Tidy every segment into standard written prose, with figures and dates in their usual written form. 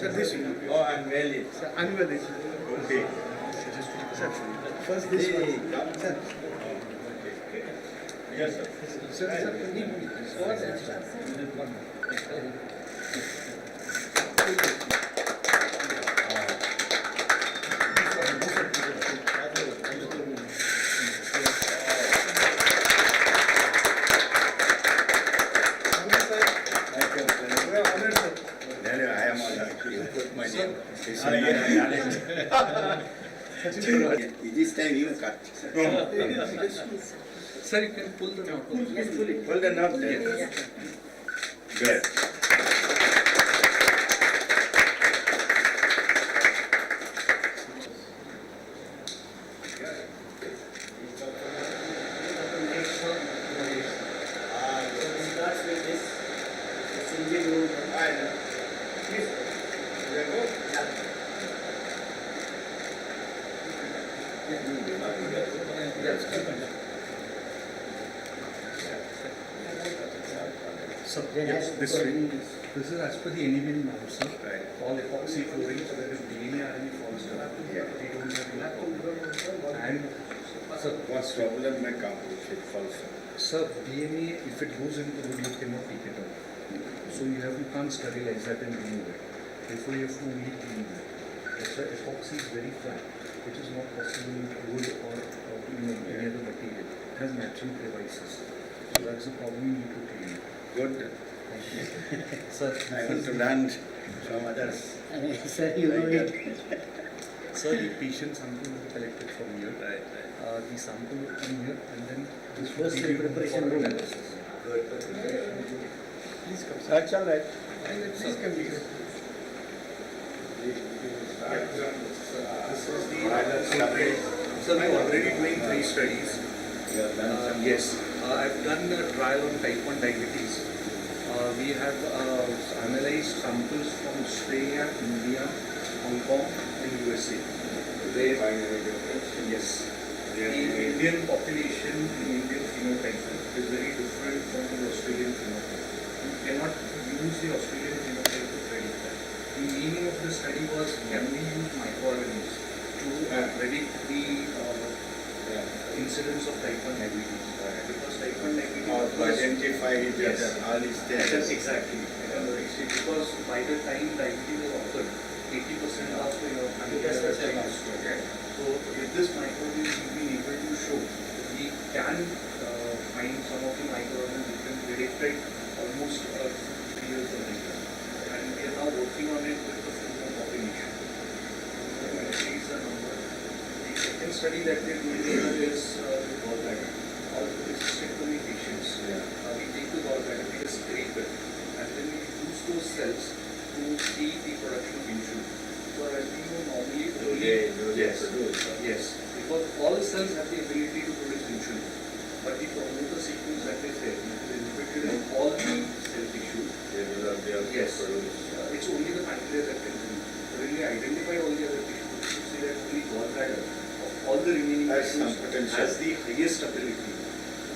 Sir, this one. Oh, I'm really. Sir, annual is. Okay. Sir, first this one. Sir. Yes, sir. Sir, Really, I am honored to put my name. This time you cut. Sir, you can pull the knot. Pull the knot there. Yes. Good. So, yes, this is as per the enabling norms, sir. Right. All epoxy flooring, so that if DNA or any falls down, Yeah. they don't have any problem. And, sir, What problem may come if it falls? sir, DNA, if it goes into the wood, you cannot take it out. So you can't sterilize that and remove it. Therefore, you have to only clean it. That's why epoxy is very flat, which is not possible in wood or any other material. It has natural crevices. So that's the problem you need to clean. Good. Sir, I want to learn from others. Sir, you know it. Sir, the patient sample will be collected from here. Right, right. The sample will come here and then this will First be preparation for room. analysis. Please come, sir. That's all right. Please come here. This is the Sir, I'm already doing 3 studies. Yes, I've done a trial on type 1 diabetes. We have analyzed samples from Australia, India, Hong Kong, and USA. They yes, the Indian population, the Indian phenotype is very different from the Australian phenotype. You cannot use the Australian phenotype to predict that. The meaning of the study was, can we use microorganisms to predict the incidence of type 1 diabetes? Because type 1 diabetes Or to identify it Yes. as early Yes, stage. exactly. Because by the time diabetes is occurred, 80% of your family has actually lost. Okay. So with this microorganism, we've been able to show we can find some of the microorganisms we can predict it almost 3 years later. And we are now working on it with the full population. Increase the number. The second study that we are doing is with gallbladder. All the cystectomy patients. We take the gallbladder, we just scrape it, and then we use those cells to see the production of insulin. So as we know normally, yes, because all cells have the ability to produce insulin, but the promoter sequence that is there is infected in all the cell tissues. Yes, it's only the pancreas that can produce. So when we identify all the other tissues, you see that only gallbladder of all the remaining Has some tissues potential. has the highest ability to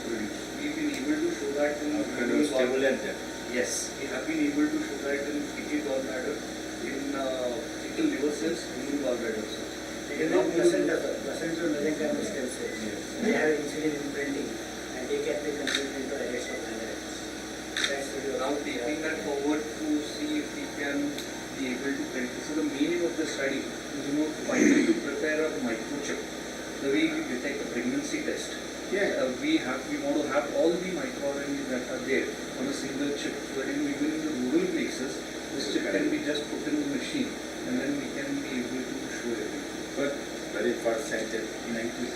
produce. We've been able to show that in Can you stimulate them? Yes, we have been able to show that in fecal gallbladder, in fecal liver cells, human gallbladder cells. Placenta mesenchymal stem cells. They have insulin imprinting and they can be converted into islets of anaerobes. That's the Now taking that forward to see if we can be able to predict. So the meaning of the study is, finally to prepare a microchip. The way we detect a pregnancy test. We want to have all the microorganisms that are there on a single chip, so that even in the rural places, this chip can be just put in the machine, and then we can be able to show everything. But very first scientific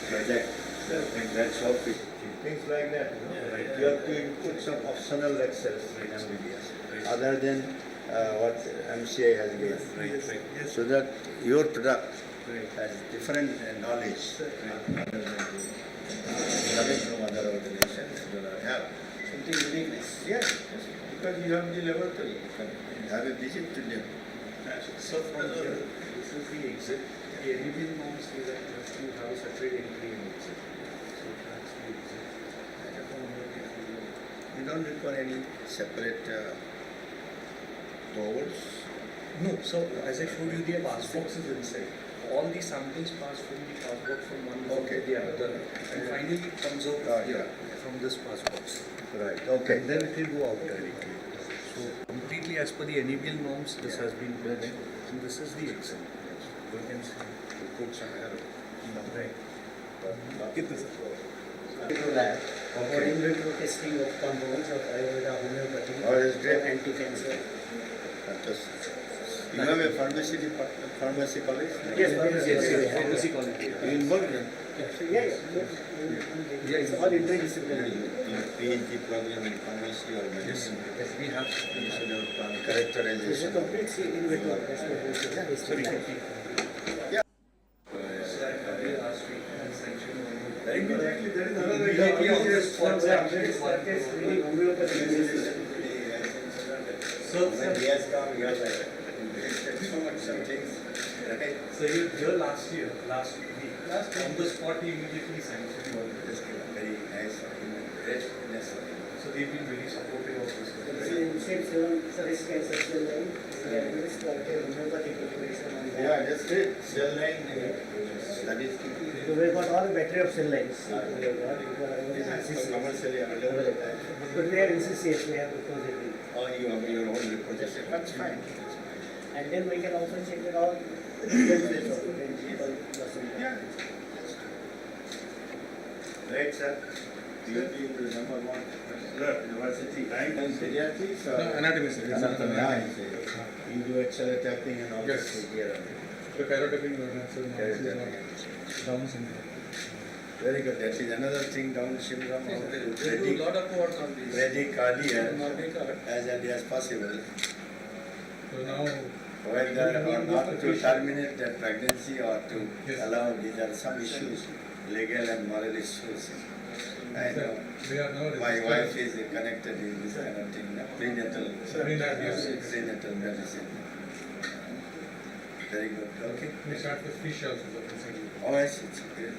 project in that shop, things like that. You have to input some optional cells in MBBS, other than what MCI has given. So that your product has different knowledge other than coming from other organizations do not have. something uniqueness. Yes, because you have the laboratory, you can have a visit to them. So from here, this is the exit. The enabling norms say that you have to have a separate entry and exit. So that's the exit. You don't require any separate doors. No, so as I showed you, the pass box is inside. All the samples pass from the pass box from one to the other, and finally it comes out here from this pass box. Right, okay. And then it will go out directly. So completely as per the NABL norms, this has been built, and this is the Excel. You can see the codes are here. Right. Get this. Lab for in vitro testing of compounds of Ayurveda, homeopathy, Oh, that's great. anti-cancer. Fantastic. You have a pharmacy college? Yes, pharmacy. Pharmacy college. You involved in? Yeah. It's all interdisciplinary. PhD program in pharmacy or medicine? Yes, we have. You should have done It's a characterization. complete in vitro. That's what we say. Sorry, complete. Yeah. Last week, and sanctioned one. Very good. Actually, there is another Immediately on the spot, So when he has come, you have some things. Right? So you here last week, on the spot he immediately sanctioned one. Just very nice, gratefulness. So they've been very supportive of this. Yeah, that's great. Cell line, that is So we got all the battery of cell lines. this is commercially available. But we have NCCS, we have repository. Or you have your own repository. That's fine. And then we can also check it all. Yeah. Right, sir. You will be the number one university. Right? And pediatrics or? Anatomy, sir. Anatomy. Yeah, you do X-ray tapping and all Yes. this here. So chiropractic Down syndrome. Very good. That is another thing, Down syndrome. They do a lot of work on this. Bradycardia as early as possible. So now, Whether or not to terminate the pregnancy or to Yes. allow, these are some issues, legal and moral issues. I know. they are now My wife is connected in this kind of thing, prenatal, Prenatal, yes. prenatal medicine. Very good. Okay. We start with fish also. Oh, yes, it's great.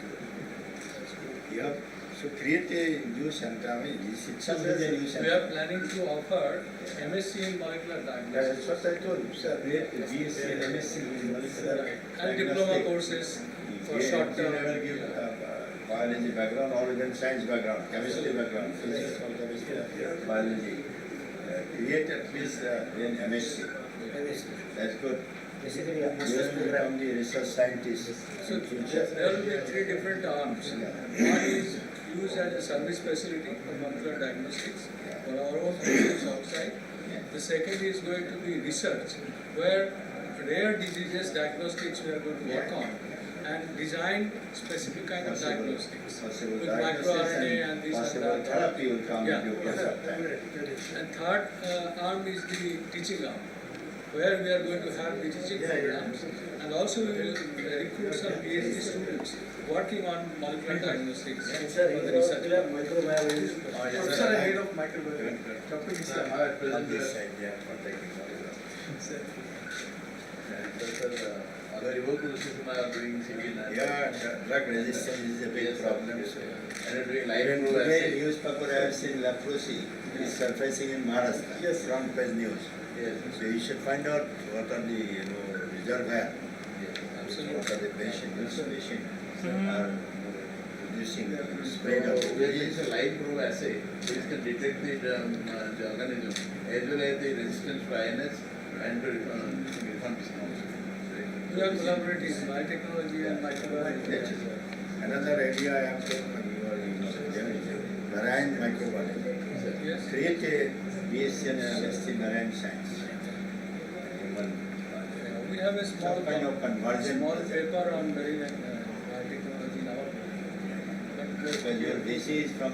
Yeah. So create a new center. I mean, this itself is a new We center. are planning to offer MSc in molecular diagnostics That's what I told you, sir. Create a BSc and MSc in molecular and diploma courses for short term. You never give biology background or even science background, chemistry background, physics or chemistry, biology. Create at least an MSc. That's good. Basically, You will become the research scientist So in future. there will be three different arms. One is used as a service facility for molecular diagnostics for our own patients outside. The second is going to be research, where rare diseases diagnostics we are going to work on and design specific kind of diagnostics Possible with diagnosis microRNA and this and possible that. therapy will come Yeah. into place of time. And third arm is the teaching arm, where we are going to have the teaching programs, and also we will recruit some PhD students working on molecular diagnostics sir, for the research. microbiology. Professor and head of microbiology. On this side, they are contacting all. Other Yoga Sushma are doing civil and Yeah, drug resistance is a big problem. So. and doing Even live today, assay. newspaper I have seen leprosy is surfacing in Maharashtra. Yes. Front page news. Yes, So you should find out what are the reservoir, yes, what Absolutely. are the patient, which patient are producing the spread of So we are doing disease. a live probe assay, which can detect the organism as well as the resistance to INS and to rifampicin also. We are collaborating biotechnology and microbiology. Another idea I have taken when you are in marine microbiology. Yes. Create a BSc and MSc marine science. We have a small Some kind of conversion. small paper on marine and biotechnology in our book. Because your BC is from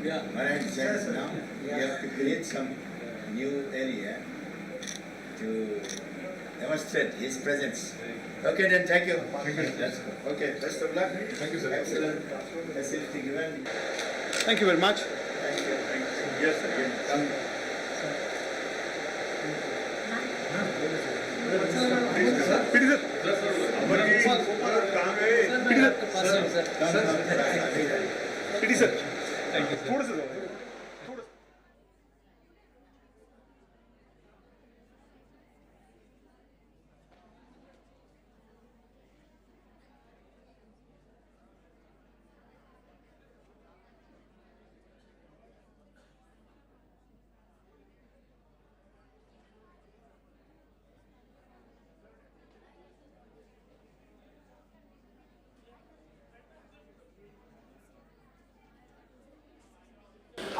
Yeah. marine science now. You have to create some new area to demonstrate his presence. Okay, then thank you. That's good. Okay, best of luck. Thank you, sir. Excellent facility given. Thank you very much. Thank you. Thank you. Yes, again. Come. Pity sir. Thank you, sir.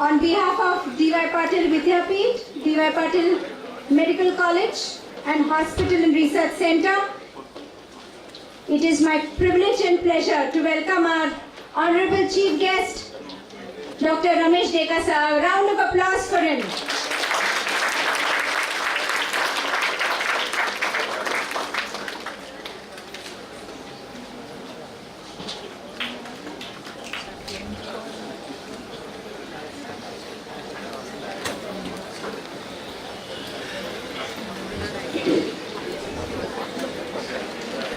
On behalf of D.Y. Patil Vidyapeeth, D.Y. Patil Medical College and Hospital and Research Center, it is my privilege and pleasure to welcome our Honorable Chief Guest, Dr. Ramesh Dekar sir. A round of applause for him.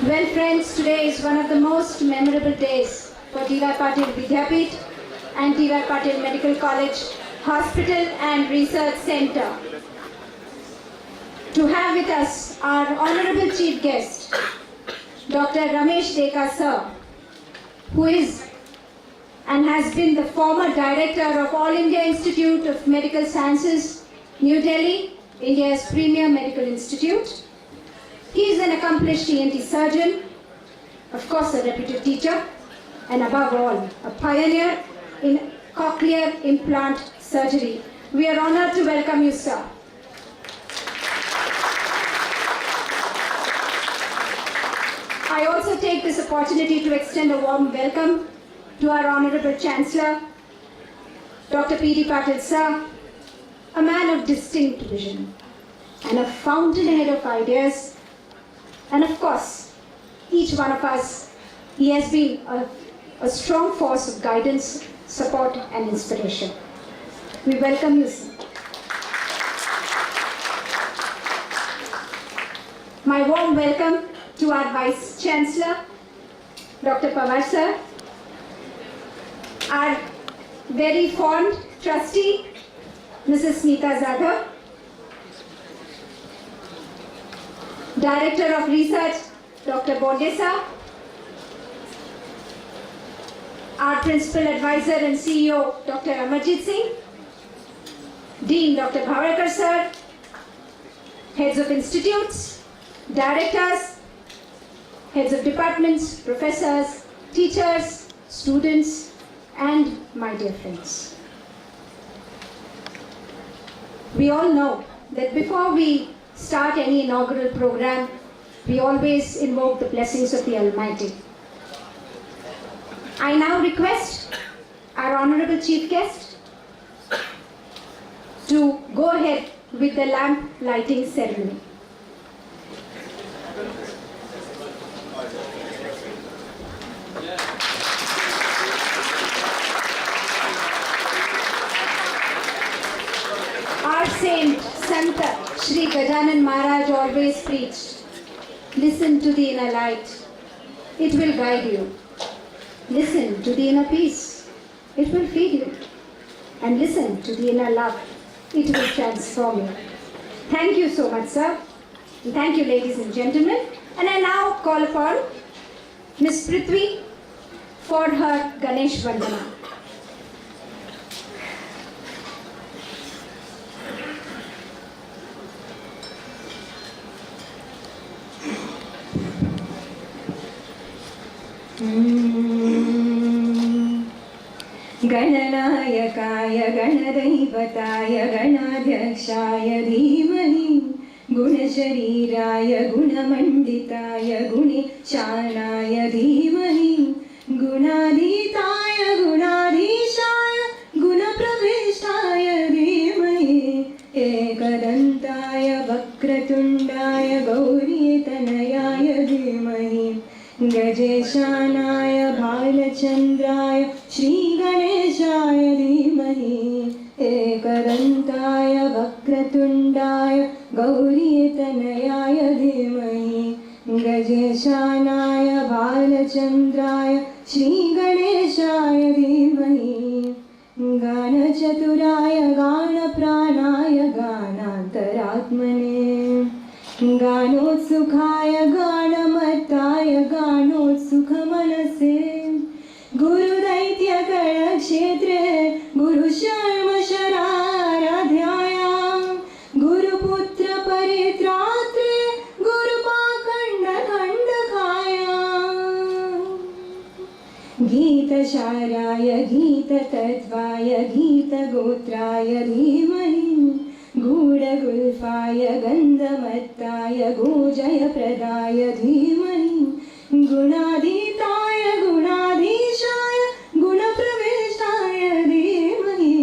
Well friends, today is one of the most memorable days for D.Y. Patil Vidyapeeth and D.Y. Patil Medical College, Hospital and Research Center. To have with us our Honorable Chief Guest, Dr. Ramesh Dekar sir, who is and has been the former Director of All India Institute of Medical Sciences, New Delhi, India's premier medical institute. He is an accomplished ENT surgeon, of course a reputed teacher, and above all, a pioneer in cochlear implant surgery. We are honored to welcome you, sir. I also take this opportunity to extend a warm welcome to our Honorable Chancellor, Dr. P.D. Patil, sir, a man of distinct vision and a fountainhead of ideas. And of course, each one of us, he has been a strong force of guidance, support and inspiration. We welcome you, sir. My warm welcome to our Vice Chancellor, Dr. Pawar sir, our very fond trustee, Mrs. Smita Zadhav, Director of Research, Dr. Bondesa, our Principal Advisor and CEO, Dr. Amarjit Singh, Dean Dr. Bhavekar sir, Heads of Institutes, Directors, Heads of Departments, Professors, Teachers, Students, and my dear friends. We all know that before we start any inaugural program, we always invoke the blessings of the Almighty. I now request our Honorable Chief Guest to go ahead with the lamp lighting ceremony. Our saint, Santa Shri Gajanan Maharaj always preached, listen to the inner light, it will guide you. Listen to the inner peace, it will feed you. And listen to the inner love, it will transform you. Thank you so much, sir. And thank you, ladies and gentlemen. And I now call upon Miss Prithvi for her Ganesh Vandana. गणनायकाय गणदैवताय गणाध्यक्षाय धीमहि गुणशरीराय गुणमण्डिताय गुणेशानाय धीमहि गुणाधीताय गुणाधीशाय गुणप्रविष्टाय धीमहि एकदन्ताय वक्रतुण्डाय गौरीतनयाय धीमहि गजेशानाय भालचन्द्राय श्रीगणेशाय धीमहि एकदन्ताय वक्रतुण्डाय गौरीतनयाय धीमहि गजेशानाय भालचन्द्राय श्रीगणेशाय धीमहि गानचतुराय गानप्राणाय गानान्तरात्मने गानोत्सुकाय गानमत्ताय गानोत्सुकमनसे गुरुदैत्यकरक्षेत्रे गुरुशर्मशराराध्याय गुरुपुत्रपरित्रात्रे गुरुपाखण्डखण्डकाय गीत गीतशाराय गीततत्त्वाय गीतगोत्राय धीमहि गूढगुल्फाय गन्धमत्ताय गोजयप्रदाय धीमहि गुणाधीताय गुणाधीशाय गुणप्रविष्टाय धीमहि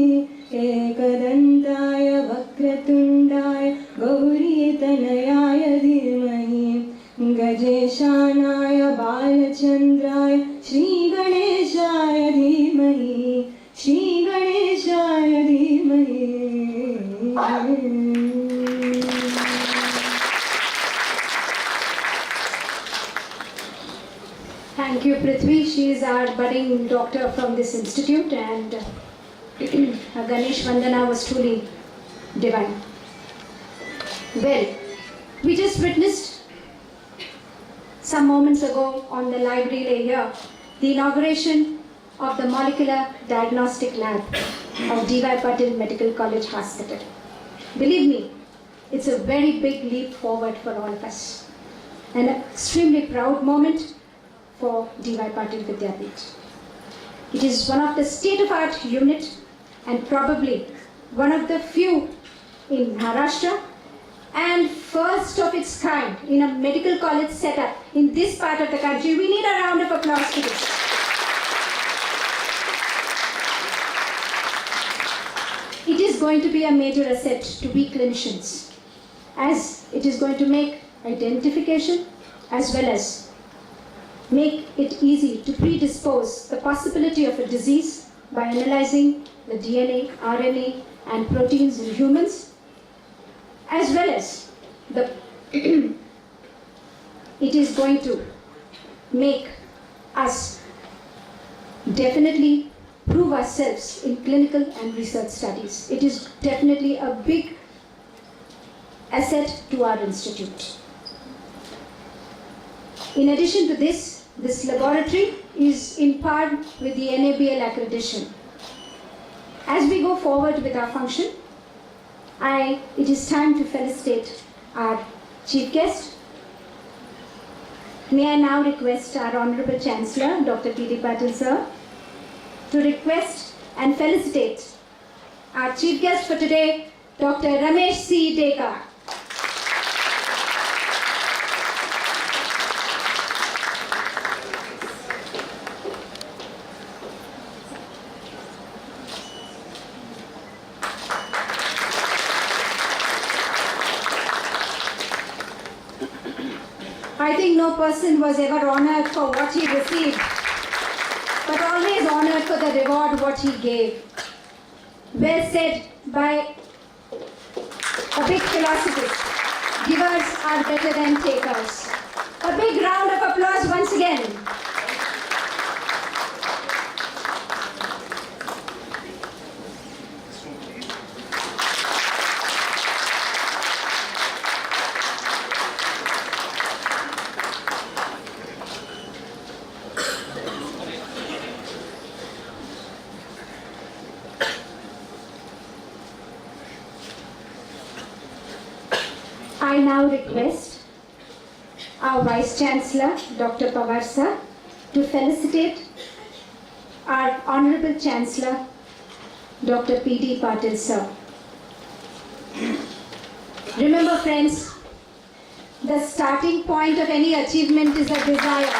एकदन्ताय वक्रतुण्डाय गौरीतनयाय धीमहि गजेशानाय बालचन्द्राय श्रीगणेशाय धीमहि श्रीगणेशाय धीमहि Thank you, Prithvi. She is our budding doctor from this institute, and her Ganesh Vandana was truly divine. Well, we just witnessed some moments ago on the library lay here the inauguration of the molecular diagnostic lab of D.Y. Patil Medical College Hospital. Believe me, it's a very big leap forward for all of us. An extremely proud moment for D.Y. Patil Vidyapeeth. It is one of the state-of-art unit and probably one of the few in Maharashtra and first of its kind in a medical college setup in this part of the country. We need a round of applause for this. It is going to be a major asset to we clinicians, as it is going to make identification as well as make it easy to predispose the possibility of a disease by analyzing the DNA, RNA and proteins in humans, as well as the it is going to make us definitely prove ourselves in clinical and research studies. It is definitely a big asset to our institute. In addition to this, this laboratory is in par with the NABL accreditation. As we go forward with our function, it is time to felicitate our chief guest. May I now request our Honorable Chancellor, Dr. P.D. Patil sir, to request and felicitate our chief guest for today, Dr. Ramesh C. Dekar. I think no person was ever honored for what he received, but always honored for the reward what he gave. Well said by a big philosophist. Givers are better than takers. A big round of applause once again. I now request our Vice Chancellor, Dr. Pawar sir, to felicitate our Honorable Chancellor, Dr. P.D. Patil sir. Remember friends, the starting point of any achievement is a desire.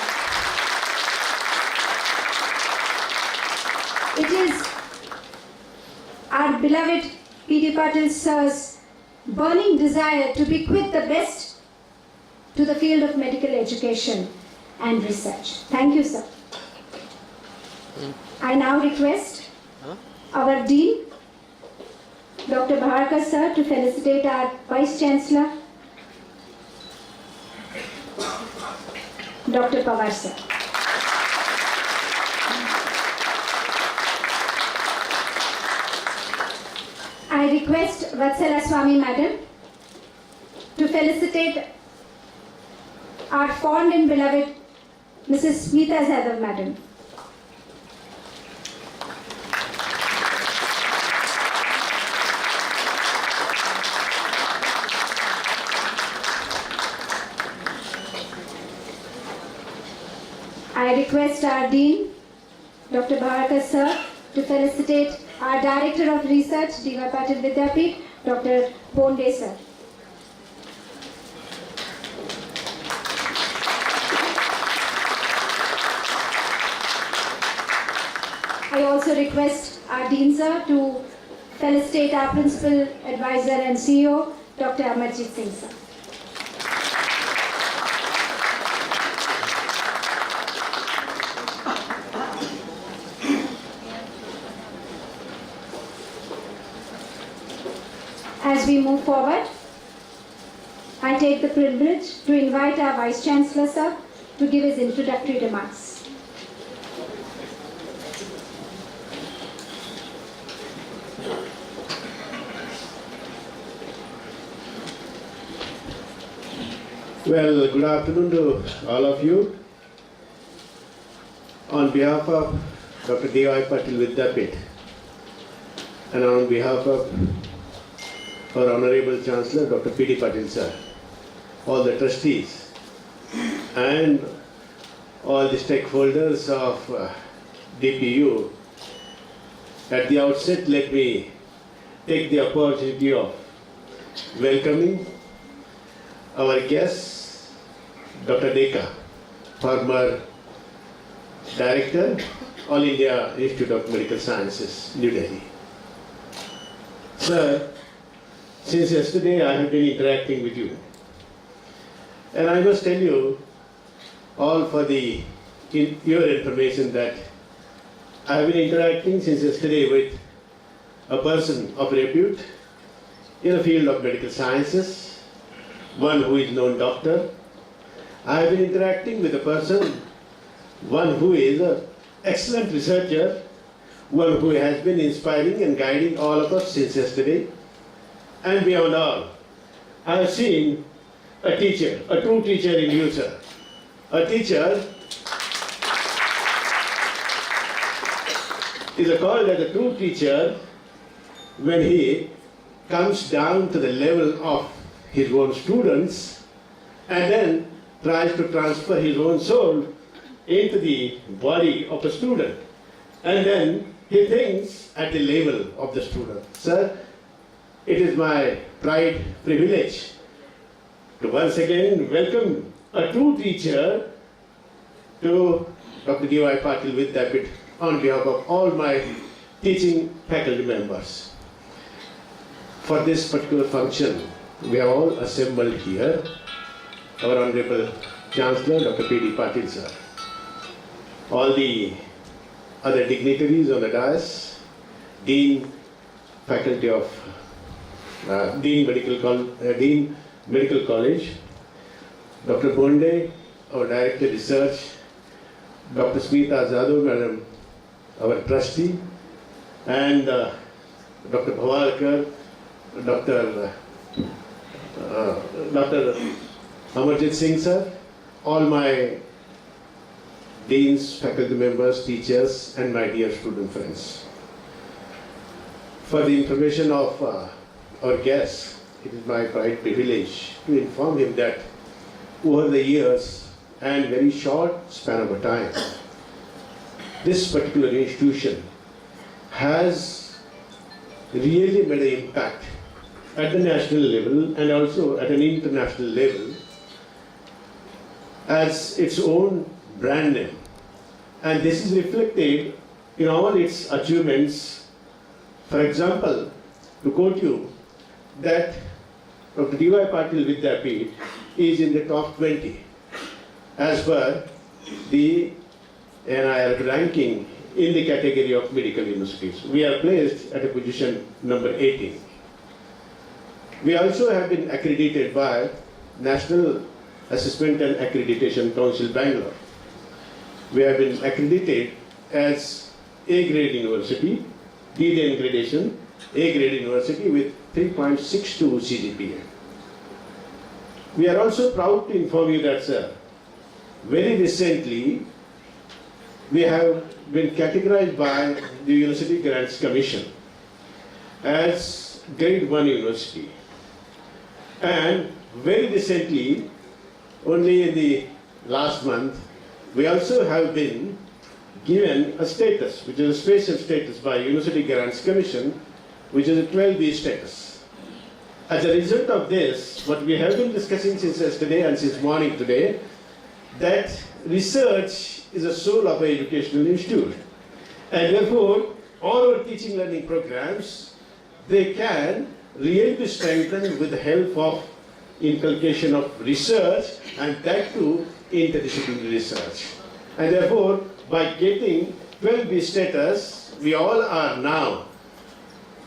It is our beloved P.D. Patil sir's burning desire to bequeath the best to the field of medical education and research. Thank you, sir. I now request our Dean, Dr. Bharkar sir, to felicitate our Vice Chancellor, Dr. Pawar sir. I request Vatsala Swami Madam to felicitate our fond and beloved Mrs. Smita Zadav Madam. I request our Dean, Dr. Bharkar sir, to felicitate our Director of Research, D.Y. Patil Vidyapeeth, Dr. Bonde sir. I also request our Dean sir to felicitate our Principal Advisor and CEO, Dr. Amarjit Singh sir. As we move forward, I take the privilege to invite our Vice Chancellor sir to give his introductory remarks. Well, good afternoon to all of you. On behalf of Dr. D.Y. Patil Vidyapeeth and on behalf of our Honorable Chancellor, Dr. P.D. Patil sir, all the trustees and all the stakeholders of DPU, at the outset let me take the opportunity of welcoming our guest, Dr. Deka, former Director, All India Institute of Medical Sciences, New Delhi. Sir, since yesterday I have been interacting with you, and I must tell you, all for your information, that I have been interacting since yesterday with a person of repute in the field of medical sciences, one who is known doctor. I have been interacting with a person, one who is an excellent researcher, one who has been inspiring and guiding all of us since yesterday. And beyond all, I have seen a teacher, a true teacher in you, sir. A teacher is called as a true teacher when he comes down to the level of his own students and then tries to transfer his own soul into the body of a student. And then he thinks at the level of the student. Sir, it is my pride, privilege to once again welcome a true teacher to Dr. D.Y. Patil Vidyapeeth on behalf of all my teaching faculty members. For this particular function, we have all assembled here, our Honorable Chancellor, Dr. P.D. Patil sir, all the other dignitaries on the dais, Dean, Faculty of Dean Medical College, Dr. Bonde, our Director Research, Dr. Smita Jadhav, Madam, our Trustee, and Dr. Bhavalkar, Dr. Amarjit Singh sir, all my deans, faculty members, teachers, and my dear student friends. For the information of our guest, it is my pride privilege to inform him that over the years and very short span of time, this particular institution has really made an impact at the national level and also at an international level as its own brand name. And this is reflected in all its achievements. For example, to quote you, that Dr. D.Y. Patil Vidyapeeth is in the top 20 as per the NIR ranking in the category of medical universities. We are placed at a position number 18. We also have been accredited by National Assessment and Accreditation Council, Bangalore. We have been accredited as A-grade university, D-Then gradation, A-grade university with 3.62 CGPA. We are also proud to inform you that, sir, very recently we have been categorized by the University Grants Commission as Grade 1 university. And very recently, only in the last month, we also have been given a status, which is a special status by University Grants Commission, which is a 12B status. As a result of this, what we have been discussing since yesterday and since morning today, that research is the soul of an educational institute. And therefore, all our teaching learning programs, they can really be strengthened with the help of inculcation of research, and that too interdisciplinary research. And therefore, by getting 12B status, we all are now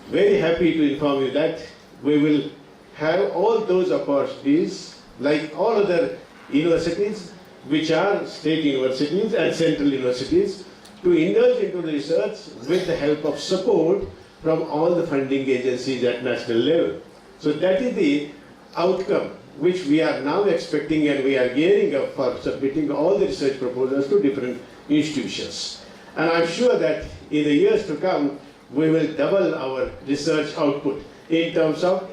very happy to inform you that we will have all those opportunities like all other universities, which are state universities and central universities, to indulge into the research with the help of support from all the funding agencies at national level. So that is the outcome which we are now expecting, and we are gearing up for submitting all the research proposals to different institutions. And I'm sure that in the years to come, we will double our research output in terms of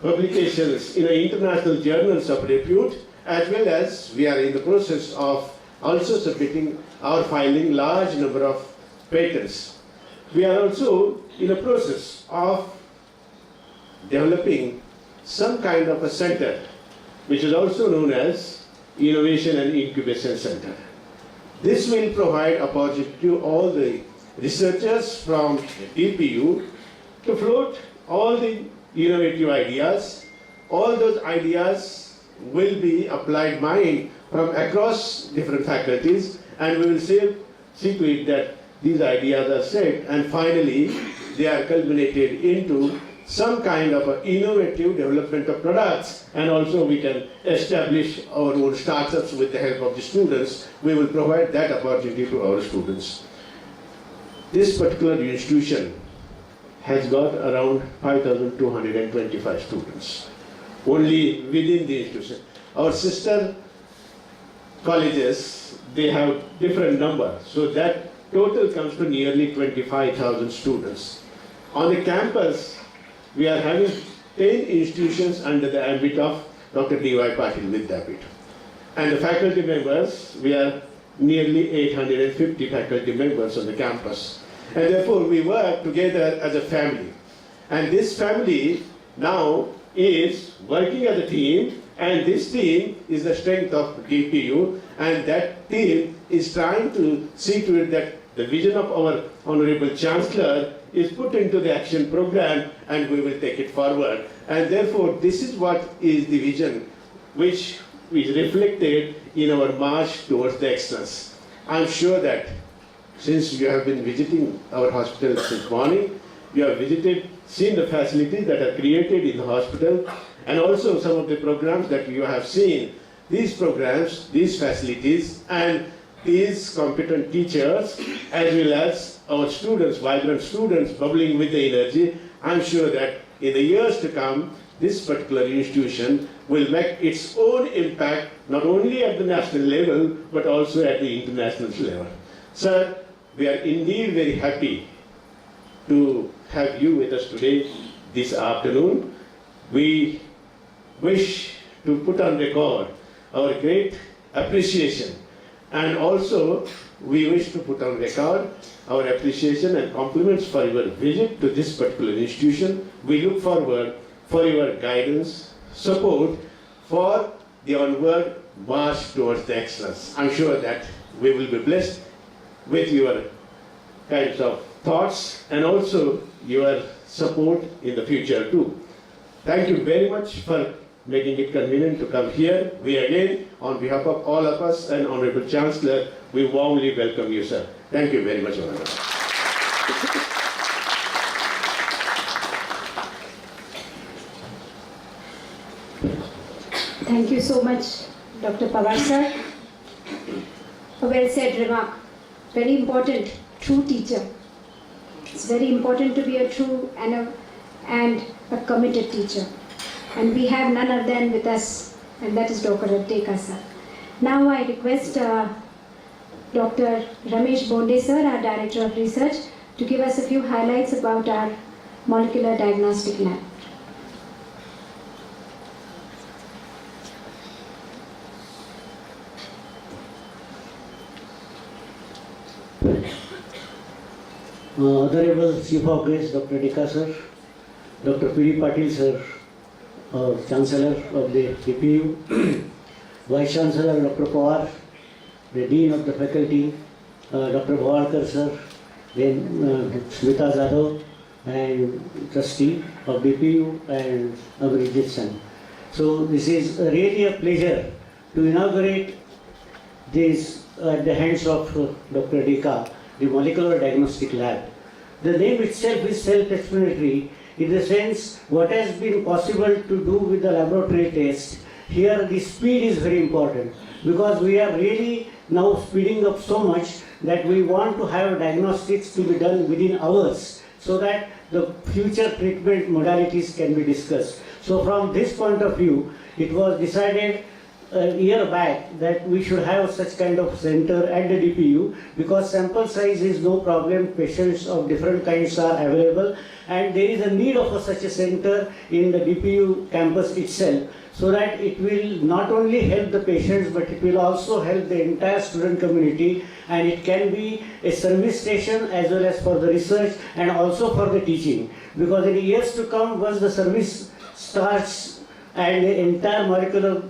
publications in international journals of repute, as well as we are in the process of also submitting or filing large number of patents. We are also in a process of developing some kind of a center, which is also known as Innovation and Incubation Center. This will provide opportunity to all the researchers from DPU to float all the innovative ideas. All those ideas will be applied mind from across different faculties, and we will see to it that these ideas are set and finally they are culminated into some kind of an innovative development of products, and also we can establish our own startups with the help of the students. We will provide that opportunity to our students. This particular institution has got around 5,225 students, only within the institution. Our sister colleges, they have different numbers, so that total comes to nearly 25,000 students. On the campus, we are having 10 institutions under the ambit of Dr. D.Y. Patil Vidyapith. And the faculty members, we are nearly 850 faculty members on the campus. And therefore, we work together as a family. And this family now is working as a team, and this team is the strength of DPU, and that team is trying to see to it that the vision of our Honorable Chancellor is put into the action program, and we will take it forward. And therefore, this is what is the vision which is reflected in our march towards the excellence. I'm sure that since you have been visiting our hospital since morning, you have visited, seen the facilities that are created in the hospital, and also some of the programs that you have seen. These programs, these facilities, and these competent teachers, as well as our students, vibrant students bubbling with the energy, I'm sure that in the years to come, this particular institution will make its own impact, not only at the national level, but also at the international level. Sir, we are indeed very happy to have you with us today, this afternoon. We wish to put on record our great appreciation, and also we wish to put on record our appreciation and compliments for your visit to this particular institution. We look forward for your guidance, support for the onward march towards the excellence. I'm sure that we will be blessed with your kinds of thoughts and also your support in the future too. Thank you very much for making it convenient to come here. We again, on behalf of all of us and Honorable Chancellor, we warmly welcome you, sir. Thank you very much, Honorable. Thank you so much, Dr. Pawar sir. A well said remark. Very important, true teacher. It's very important to be a true and a committed teacher. And we have none other than with us, and that is Dr. Deka sir. Now I request Dr. Ramesh Bonde sir, our Director of Research, to give us a few highlights about our molecular diagnostic lab. Honorable Chief of Guests, Dr. Deka sir, Dr. P.D. Patil sir, Chancellor of the DPU, Vice Chancellor Dr. Pawar, the Dean of the Faculty, Dr. Bhawarkar sir, then Smita Jadhav, and Trustee of DPU, and Abhijit Sen. So this is really a pleasure to inaugurate this at the hands of Dr. Deka, the Molecular Diagnostic Lab. The name itself is self-explanatory in the sense what has been possible to do with the laboratory test. Here the speed is very important because we are really now speeding up so much that we want to have diagnostics to be done within hours so that the future treatment modalities can be discussed. So from this point of view, it was decided a year back that we should have such kind of center at the DPU because sample size is no problem, patients of different kinds are available, and there is a need of such a center in the DPU campus itself so that it will not only help the patients but it will also help the entire student community, and it can be a service station as well as for the research and also for the teaching, because in the years to come, once the service starts and the entire molecular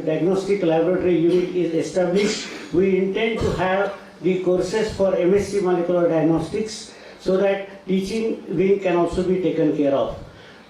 diagnostic laboratory unit is established, we intend to have the courses for MSc molecular diagnostics so that teaching wing can also be taken care of.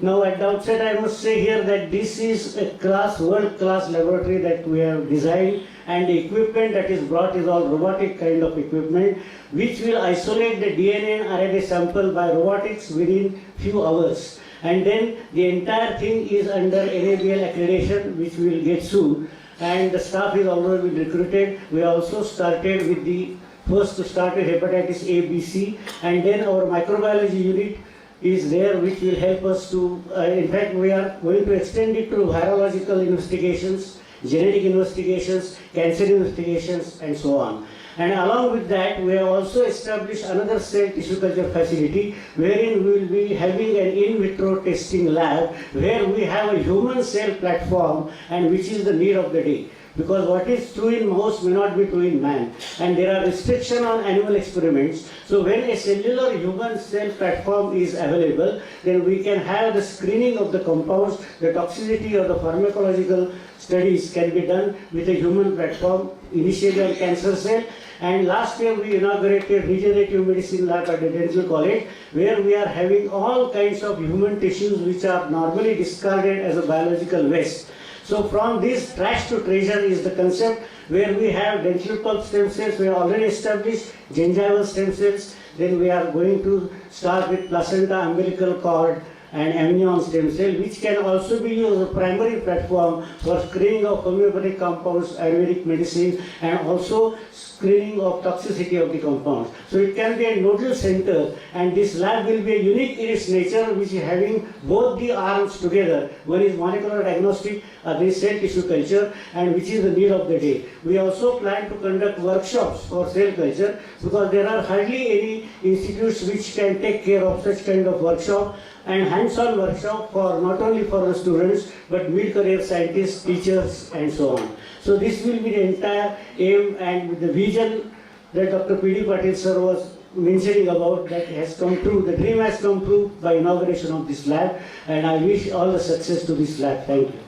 Now at the outset I must say here that this is a world-class laboratory that we have designed, and the equipment that is brought is all robotic kind of equipment which will isolate the DNA and RNA sample by robotics within few hours. And then the entire thing is under NABL accreditation, which we will get soon, and the staff is already been recruited. We also started with the first to start with hepatitis A, B, C, and then our microbiology unit is there, which will help us to, in fact we are going to extend it to virological investigations, genetic investigations, cancer investigations, and so on. And along with that, we have also established another cell tissue culture facility wherein we will be having an in vitro testing lab where we have a human cell platform, and which is the need of the day. Because what is true in mouse may not be true in man, and there are restrictions on animal experiments. So when a cellular human cell platform is available, then we can have the screening of the compounds, the toxicity or the pharmacological studies can be done with a human platform, initially on cancer cell. And last year we inaugurated regenerative medicine lab at the dental college, where we are having all kinds of human tissues which are normally discarded as a biological waste. So from this trash to treasure is the concept, where we have dental pulp stem cells, we have already established gingival stem cells, then we are going to start with placenta, umbilical cord, and amnion stem cell, which can also be used as a primary platform for screening of homeopathic compounds, Ayurvedic medicine, and also screening of toxicity of the compounds. So it can be a nodal center, and this lab will be unique in its nature, which is having both the arms together. One is molecular diagnostic, other is cell tissue culture, and which is the need of the day. We also plan to conduct workshops for cell culture, because there are hardly any institutes which can take care of such kind of workshop, and hands-on workshop for not only for the students but mid-career scientists, teachers, and so on. So this will be the entire aim, and with the vision that Dr. P.D. Patil sir was mentioning about, that has come true. The dream has come true by inauguration of this lab, and I wish all the success to this lab. Thank you.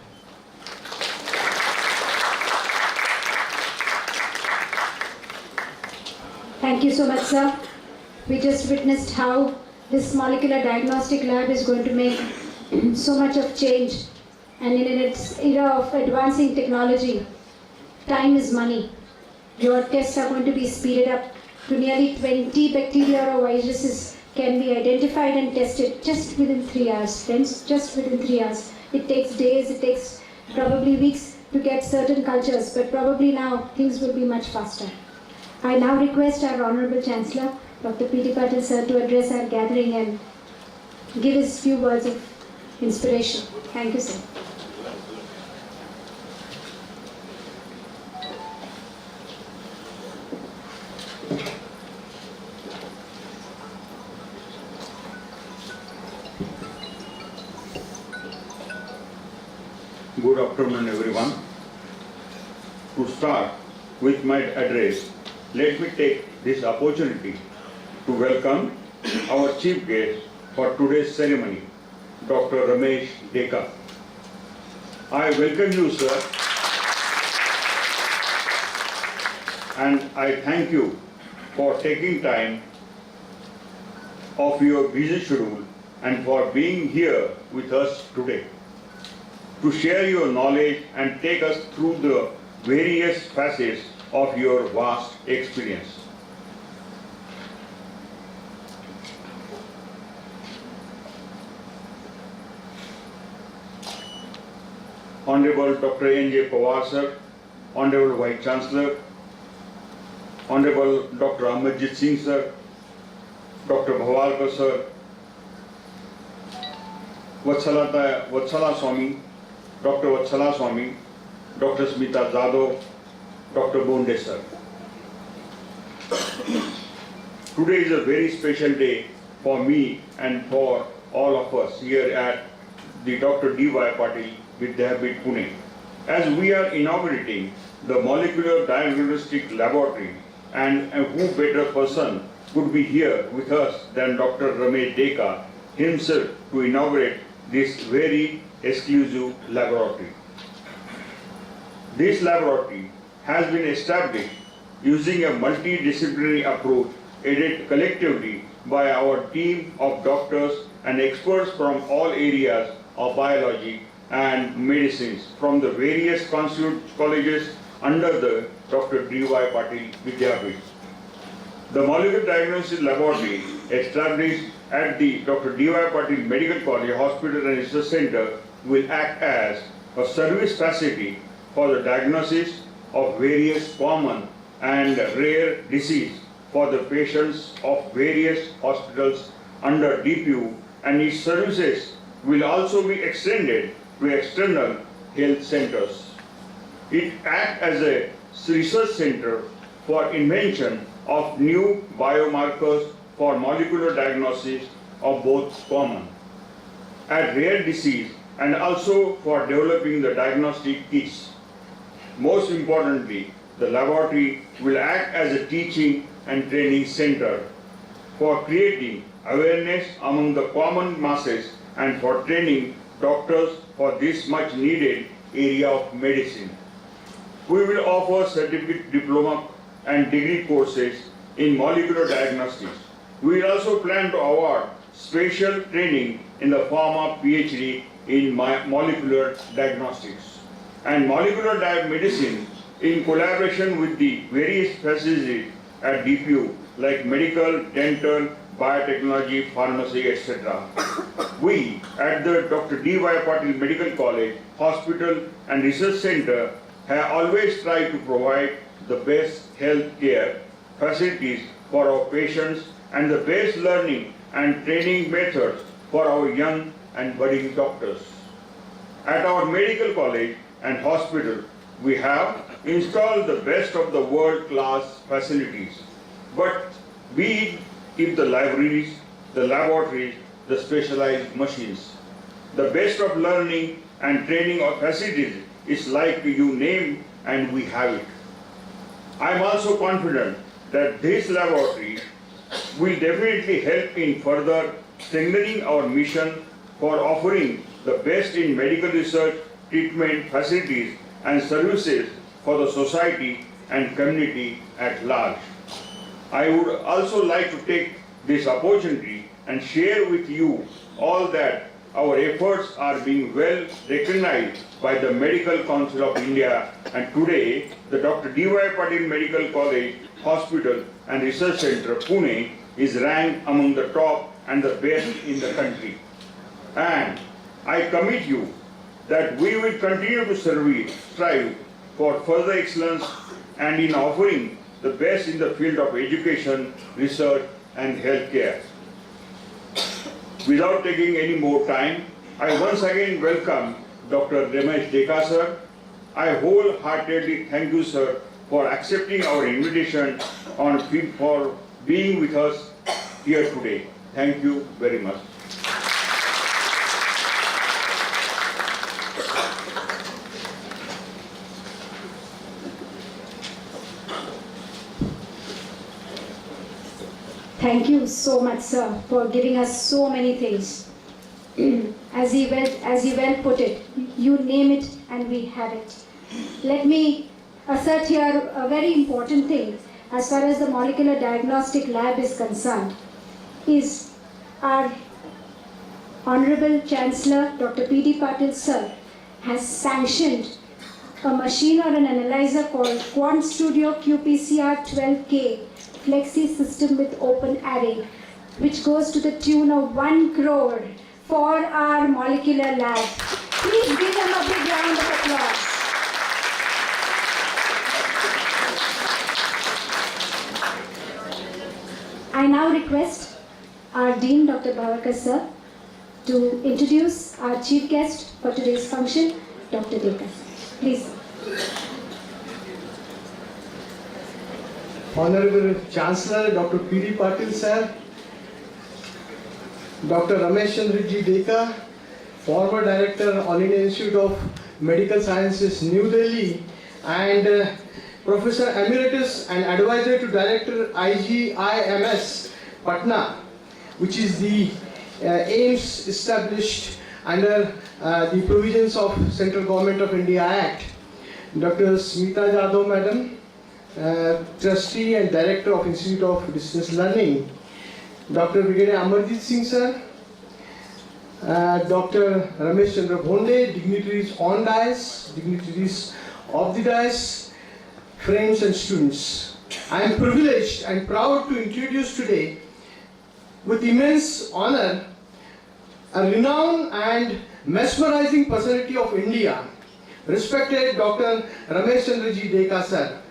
Thank you so much, sir. We just witnessed how this molecular diagnostic lab is going to make so much of change, and in its era of advancing technology, time is money. Your tests are going to be speeded up to nearly 20 bacteria or viruses can be identified and tested just within 3 hours, friends, just within 3 hours. It takes days, it takes probably weeks to get certain cultures, but probably now things will be much faster. I now request our Honorable Chancellor, Dr. P.D. Patil sir, to address our gathering and give his few words of inspiration. Thank you, sir. Good afternoon, everyone. To start with my address, let me take this opportunity to welcome our chief guest for today's ceremony, Dr. Ramesh Deka. I welcome you, sir, and I thank you for taking time of your busy schedule and for being here with us today to share your knowledge and take us through the various facets of your vast experience. Honorable Dr. N.J. Pawar, sir, Honorable Vice Chancellor, Honorable Dr. Amarjit Singh, sir, Dr. Bhavalkar, sir, Vatsala Swami, Dr. Vatsala Swami, Dr. Smita Jadhav, Dr. Bonde, sir. Today is a very special day for me and for all of us here at the Dr. D.Y. Patil Vidyapeeth, Pune, as we are inaugurating the Molecular Diagnostic Laboratory, and who better person could be here with us than Dr. Ramesh Deka himself to inaugurate this very exclusive laboratory. This laboratory has been established using a multidisciplinary approach aided collectively by our team of doctors and experts from all areas of biology and medicines from the various constituent colleges under the Dr. D.Y. Patil Vidyapeeth. The Molecular Diagnosis Laboratory established at the Dr. D.Y. Patil Medical College Hospital and Research Center will act as a service facility for the diagnosis of various common and rare disease for the patients of various hospitals under DPU, and its services will also be extended to external health centers. It acts as a research center for invention of new biomarkers for molecular diagnosis of both common and rare disease, and also for developing the diagnostic kits. Most importantly, the laboratory will act as a teaching and training center for creating awareness among the common masses and for training doctors for this much needed area of medicine. We will offer certificate, diploma and degree courses in molecular diagnostics. We will also plan to award special training in the form of PhD in molecular diagnostics and molecular medicine in collaboration with the various facilities at DPU like medical, dental, biotechnology, pharmacy, etc. We at the Dr. D.Y. Patil Medical College, Hospital and Research Center have always tried to provide the best health care facilities for our patients and the best learning and training methods for our young and budding doctors. At our medical college and hospital, we have installed the best of the world-class facilities. But be it the libraries, the laboratories, the specialized machines, the best of learning and training of facilities is like you name and we have it. I am also confident that this laboratory will definitely help in further strengthening our mission for offering the best in medical research, treatment facilities and services for the society and community at large. I would also like to take this opportunity and share with you all that our efforts are being well recognized by the Medical Council of India, and today the Dr. D.Y. Patil Medical College, Hospital and Research Center, Pune is ranked among the top and the best in the country. And I commit you that we will continue to strive for further excellence and in offering the best in the field of education, research and healthcare. Without taking any more time, I once again welcome Dr. Ramesh Deka, sir. I wholeheartedly thank you, sir, for accepting our invitation for being with us here today. Thank you very much. Thank you so much, sir, for giving us so many things. As you well put it, you name it and we have it. Let me assert here a very important thing as far as the molecular diagnostic lab is concerned, is our Honorable Chancellor Dr. P.D. Patil sir has sanctioned a machine or an analyzer called Quant Studio QPCR 12K Flexi system with open array, which goes to the tune of 1 crore for our molecular lab. Please give them a big round of applause. I now request our Dean Dr. Bhavakar sir to introduce our chief guest for today's function, Dr. Dekar. Please. Honorable Chancellor Dr. P.D. Patil sir, Dr. Ramesh Chandraji Dekar, former Director, All India Institute of Medical Sciences, New Delhi, and Professor Emeritus and Advisor to Director IGIMS, Patna, which is the aims established under the provisions of Central Government of India Act. Dr. Smita Jadhav Madam, Trustee and Director of Institute of Distance Learning. Dr. Brigadier Amarjit Singh sir, Dr. Ramesh Chandra Bhonde, dignitaries on dais, dignitaries of the dais, friends and students. I am privileged and proud to introduce today with immense honor a renowned and mesmerizing personality of India, respected Dr. Ramesh Chandraji Dekar sir,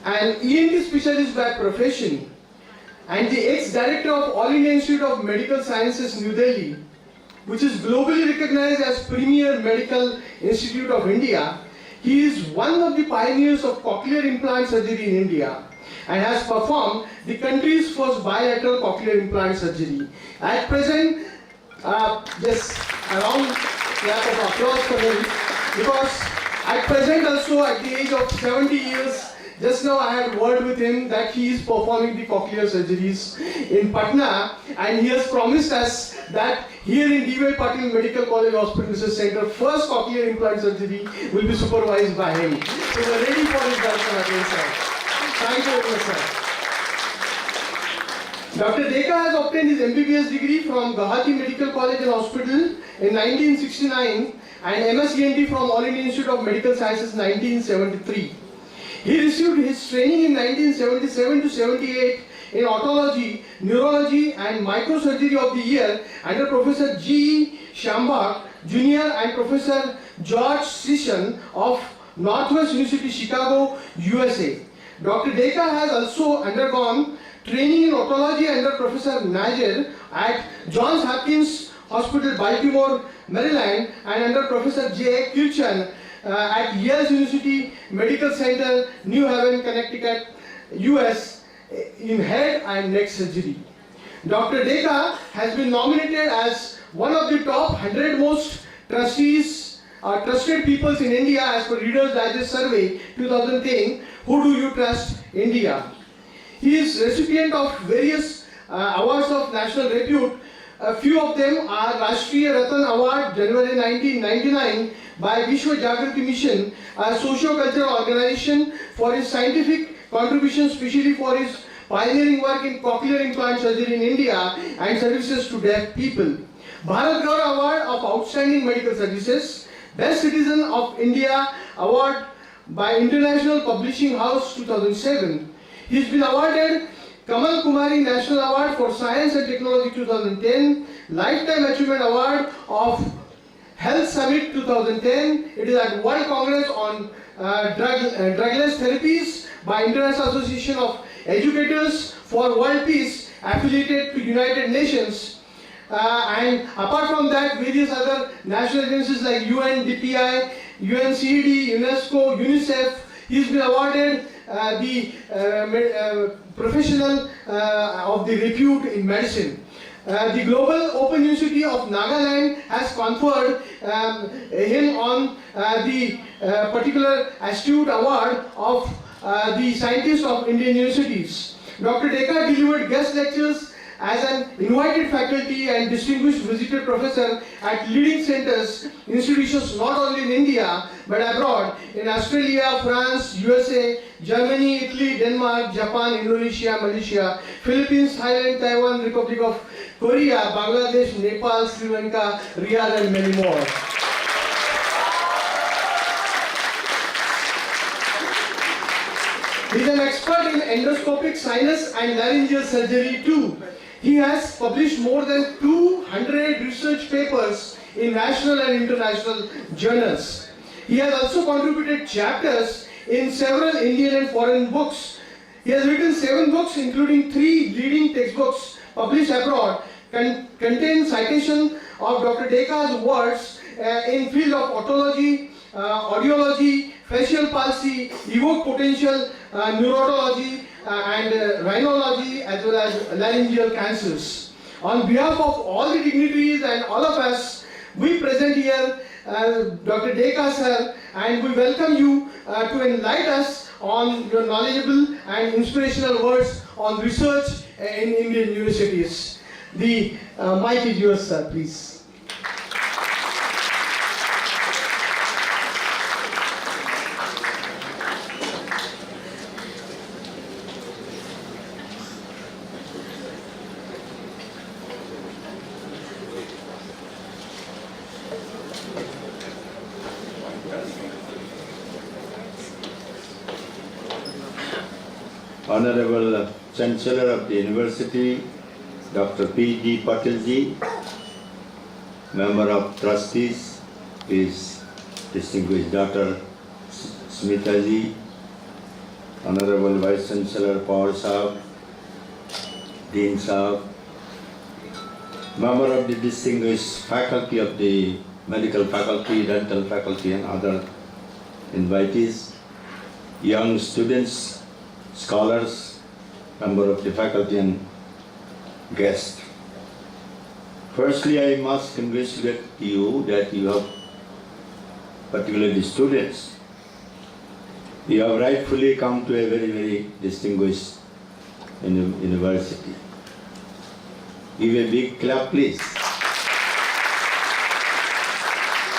an ENT specialist by profession and the ex-director of All India Institute of Medical Sciences, New Delhi, which is globally recognized as premier medical institute of India. He is one of the pioneers of cochlear implant surgery in India and has performed the country's first bilateral cochlear implant surgery. At present, just a round clap of applause for him, because at present also at the age of 70 years, just now I had word with him that he is performing the cochlear surgeries in Patna, and he has promised us that here in D.Y. Patil Medical College Hospital Research Center, first cochlear implant surgery will be supervised by him. So we are ready for his welcome again, sir. Thank you very much, sir. Dr. Dekar has obtained his MBBS degree from Guwahati Medical College and Hospital in 1969 and MS-ENT from All India Institute of Medical Sciences in 1973. He received his training in 1977 to 78 in otology, neurology and microsurgery of the year under Professor G. Shambhak Jr. and Professor George Sisson of Northwest University, Chicago, USA. Dr. Dekar has also undergone training in otology under Professor Najer at Johns Hopkins Hospital, Baltimore, Maryland, and under Professor J. Kilchan at Yale University Medical Center, New Haven, Connecticut, US, in head and neck surgery. Dr. Dekar has been nominated as one of the top 100 most trusted peoples in India as per Reader's Digest Survey 2010, Who Do You Trust India? He is recipient of various awards of national repute. A few of them are Rashtriya Ratan Award, January 1999, by Vishwa Jagrati Mission, a socio-cultural organization, for his scientific contributions, especially for his pioneering work in cochlear implant surgery in India and services to deaf people. Bharat Gaurav Award of Outstanding Medical Services, Best Citizen of India Award by International Publishing House 2007. He's been awarded Kamal Kumari National Award for Science and Technology 2010, Lifetime Achievement Award of Health Summit 2010. It is at World Congress on Drugless Therapies by International Association of Educators for World Peace, affiliated to United Nations. And apart from that, various other national agencies like UNDPI, UNCED, UNESCO, UNICEF. He's been awarded the professional of the repute in medicine. The Global Open University of Nagaland has conferred him on the particular astute award of the scientist of Indian universities. Dr. Dekar delivered guest lectures as an invited faculty and distinguished visitor professor at leading centers, institutions not only in India but abroad in Australia, France, USA, Germany, Italy, Denmark, Japan, Indonesia, Malaysia, Philippines, Thailand, Taiwan, Republic of Korea, Bangladesh, Nepal, Sri Lanka, Riyadh and many more. He is an expert in endoscopic sinus and laryngeal surgery too. He has published more than 200 research papers in national and international journals. He has also contributed chapters in several Indian and foreign books. He has written 7 books, including 3 leading textbooks published abroad, contain citation of Dr. Dekar's words in field of otology, audiology, facial palsy, evoked potential, neurology, and rhinology, as well as laryngeal cancers. On behalf of all the dignitaries and all of us, we present here Dr. Dekar sir, and we welcome you to enlighten us on your knowledgeable and inspirational words on research in Indian universities. The mic is yours, sir, please. Honorable Chancellor of the University, Dr. P.D. Patil ji, Member of Trustees, his distinguished daughter Smita ji, Honorable Vice Chancellor Paul Saab, Dean Saab, Member of the distinguished faculty of the medical faculty, dental faculty and other invitees, young students, scholars, member of the faculty and guests. Firstly, I must congratulate you that you have, particularly students, you have rightfully come to a very, very distinguished university. Give a big clap, please.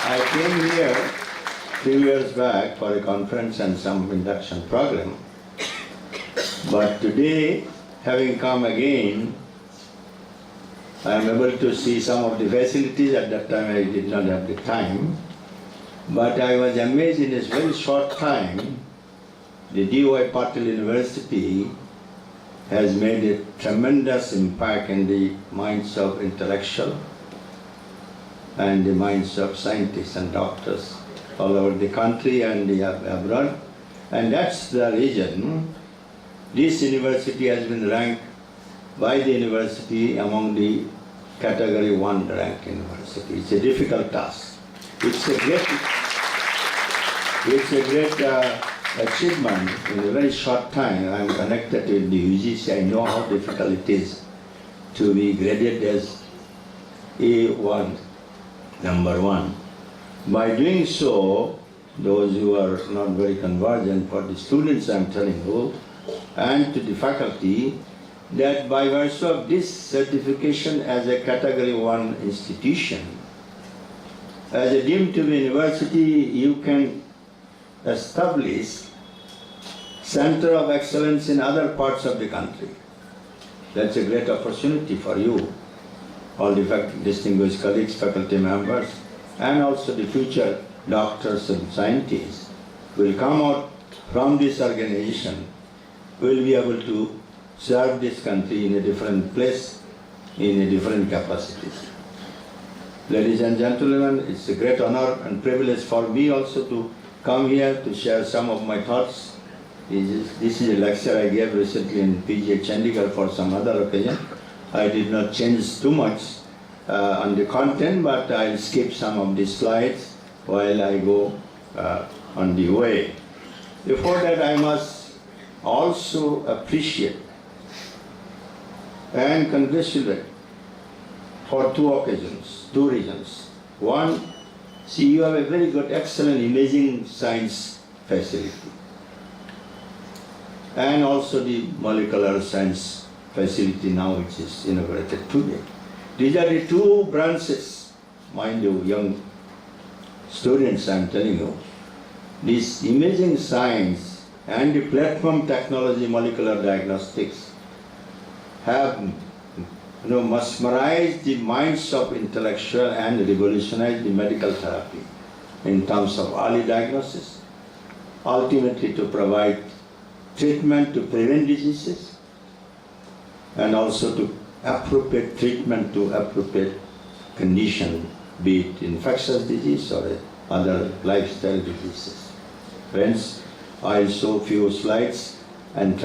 I came here a few years back for a conference and some induction program. But today, having come again, I am able to see some of the facilities. At that time I did not have the time. But I was amazed in this very short time, the D.Y. Patil University has made a tremendous impact in the minds of intellectual and the minds of scientists and doctors all over the country and abroad. And that's the reason this university has been ranked by the university among the category 1 ranked university. It's a difficult task. It's a great achievement in a very short time. I'm connected with the UGC. I know how difficult it is to be graded as A1, number 1. By doing so, those who are not very convergent, for the students I'm telling you, and to the faculty, that by virtue of this certification as a category 1 institution, as a deemed to be university, you can establish center of excellence in other parts of the country. That's a great opportunity for you, all the distinguished colleagues, faculty members, and also the future doctors and scientists will come out from this organization, will be able to serve this country in a different place, in a different capacities. Ladies and gentlemen, it's a great honor and privilege for me also to come here to share some of my thoughts. This is a lecture I gave recently in PGA Chandigarh for some other occasion. I did not change too much on the content, but I'll skip some of the slides while I go on the way. Before that, I must also appreciate and congratulate for two reasons. One, see, you have a very good, excellent imaging science facility. and also the molecular science facility now which is inaugurated today. These are the two branches, mind you, young students, I am telling you. This imaging science and the platform technology, molecular diagnostics, have mesmerized the minds of intellectual and revolutionized the medical therapy in terms of early diagnosis, ultimately to provide treatment to prevent diseases, and also to appropriate treatment to appropriate condition, be it infectious disease or other lifestyle diseases. Friends, I'll show few slides and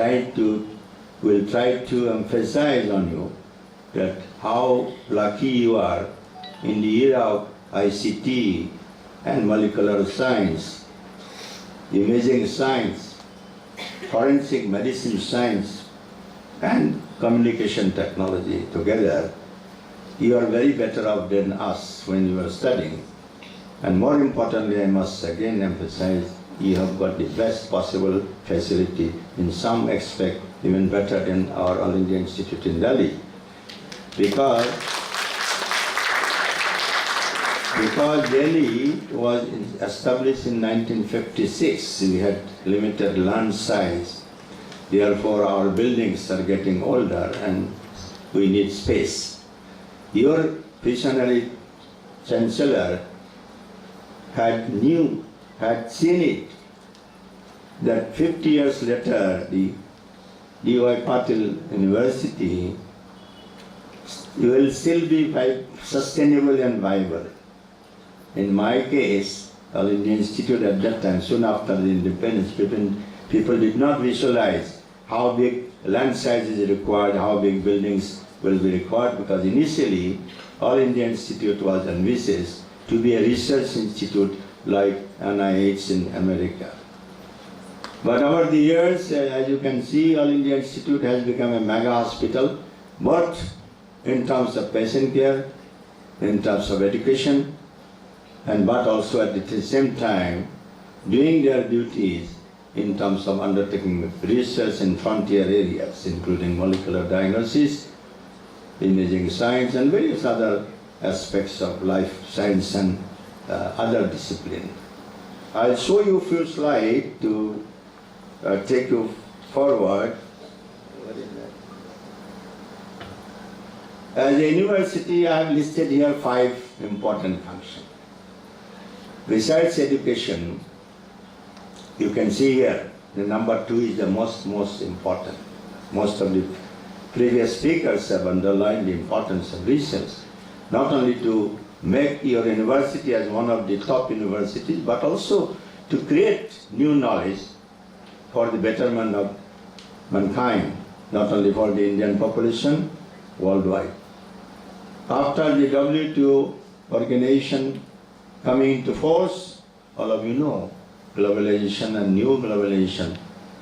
will try to emphasize on you that how lucky you are in the era of ICT and molecular science, imaging science, forensic medicine science, and communication technology together. You are very better off than us when you are studying. And more importantly, I must again emphasize, you have got the best possible facility, in some aspect even better than our All India Institute in Delhi. Because Delhi was established in 1956, we had limited land size. Therefore, our buildings are getting older and we need space. Your visionary chancellor had seen it that 50 years later, the D.Y. Patil University will still be sustainable and viable. In my case, All India Institute at that time, soon after the independence, people did not visualize how big land size is required, how big buildings will be required, because initially All India Institute was envisaged to be a research institute like NIH in America. But over the years, as you can see, All India Institute has become a mega hospital, both in terms of patient care, in terms of education, but also at the same time doing their duties in terms of undertaking research in frontier areas, including molecular diagnosis, imaging science, and various other aspects of life science and other disciplines. I'll show you a few slides to take you forward. As a university, I have listed here 5 important functions. Besides education, you can see here, the number 2 is the most important. Most of the previous speakers have underlined the importance of research, not only to make your university as one of the top universities, but also to create new knowledge for the betterment of mankind, not only for the Indian population, worldwide. After the WTO organization coming into force, all of you know, globalization and new globalization,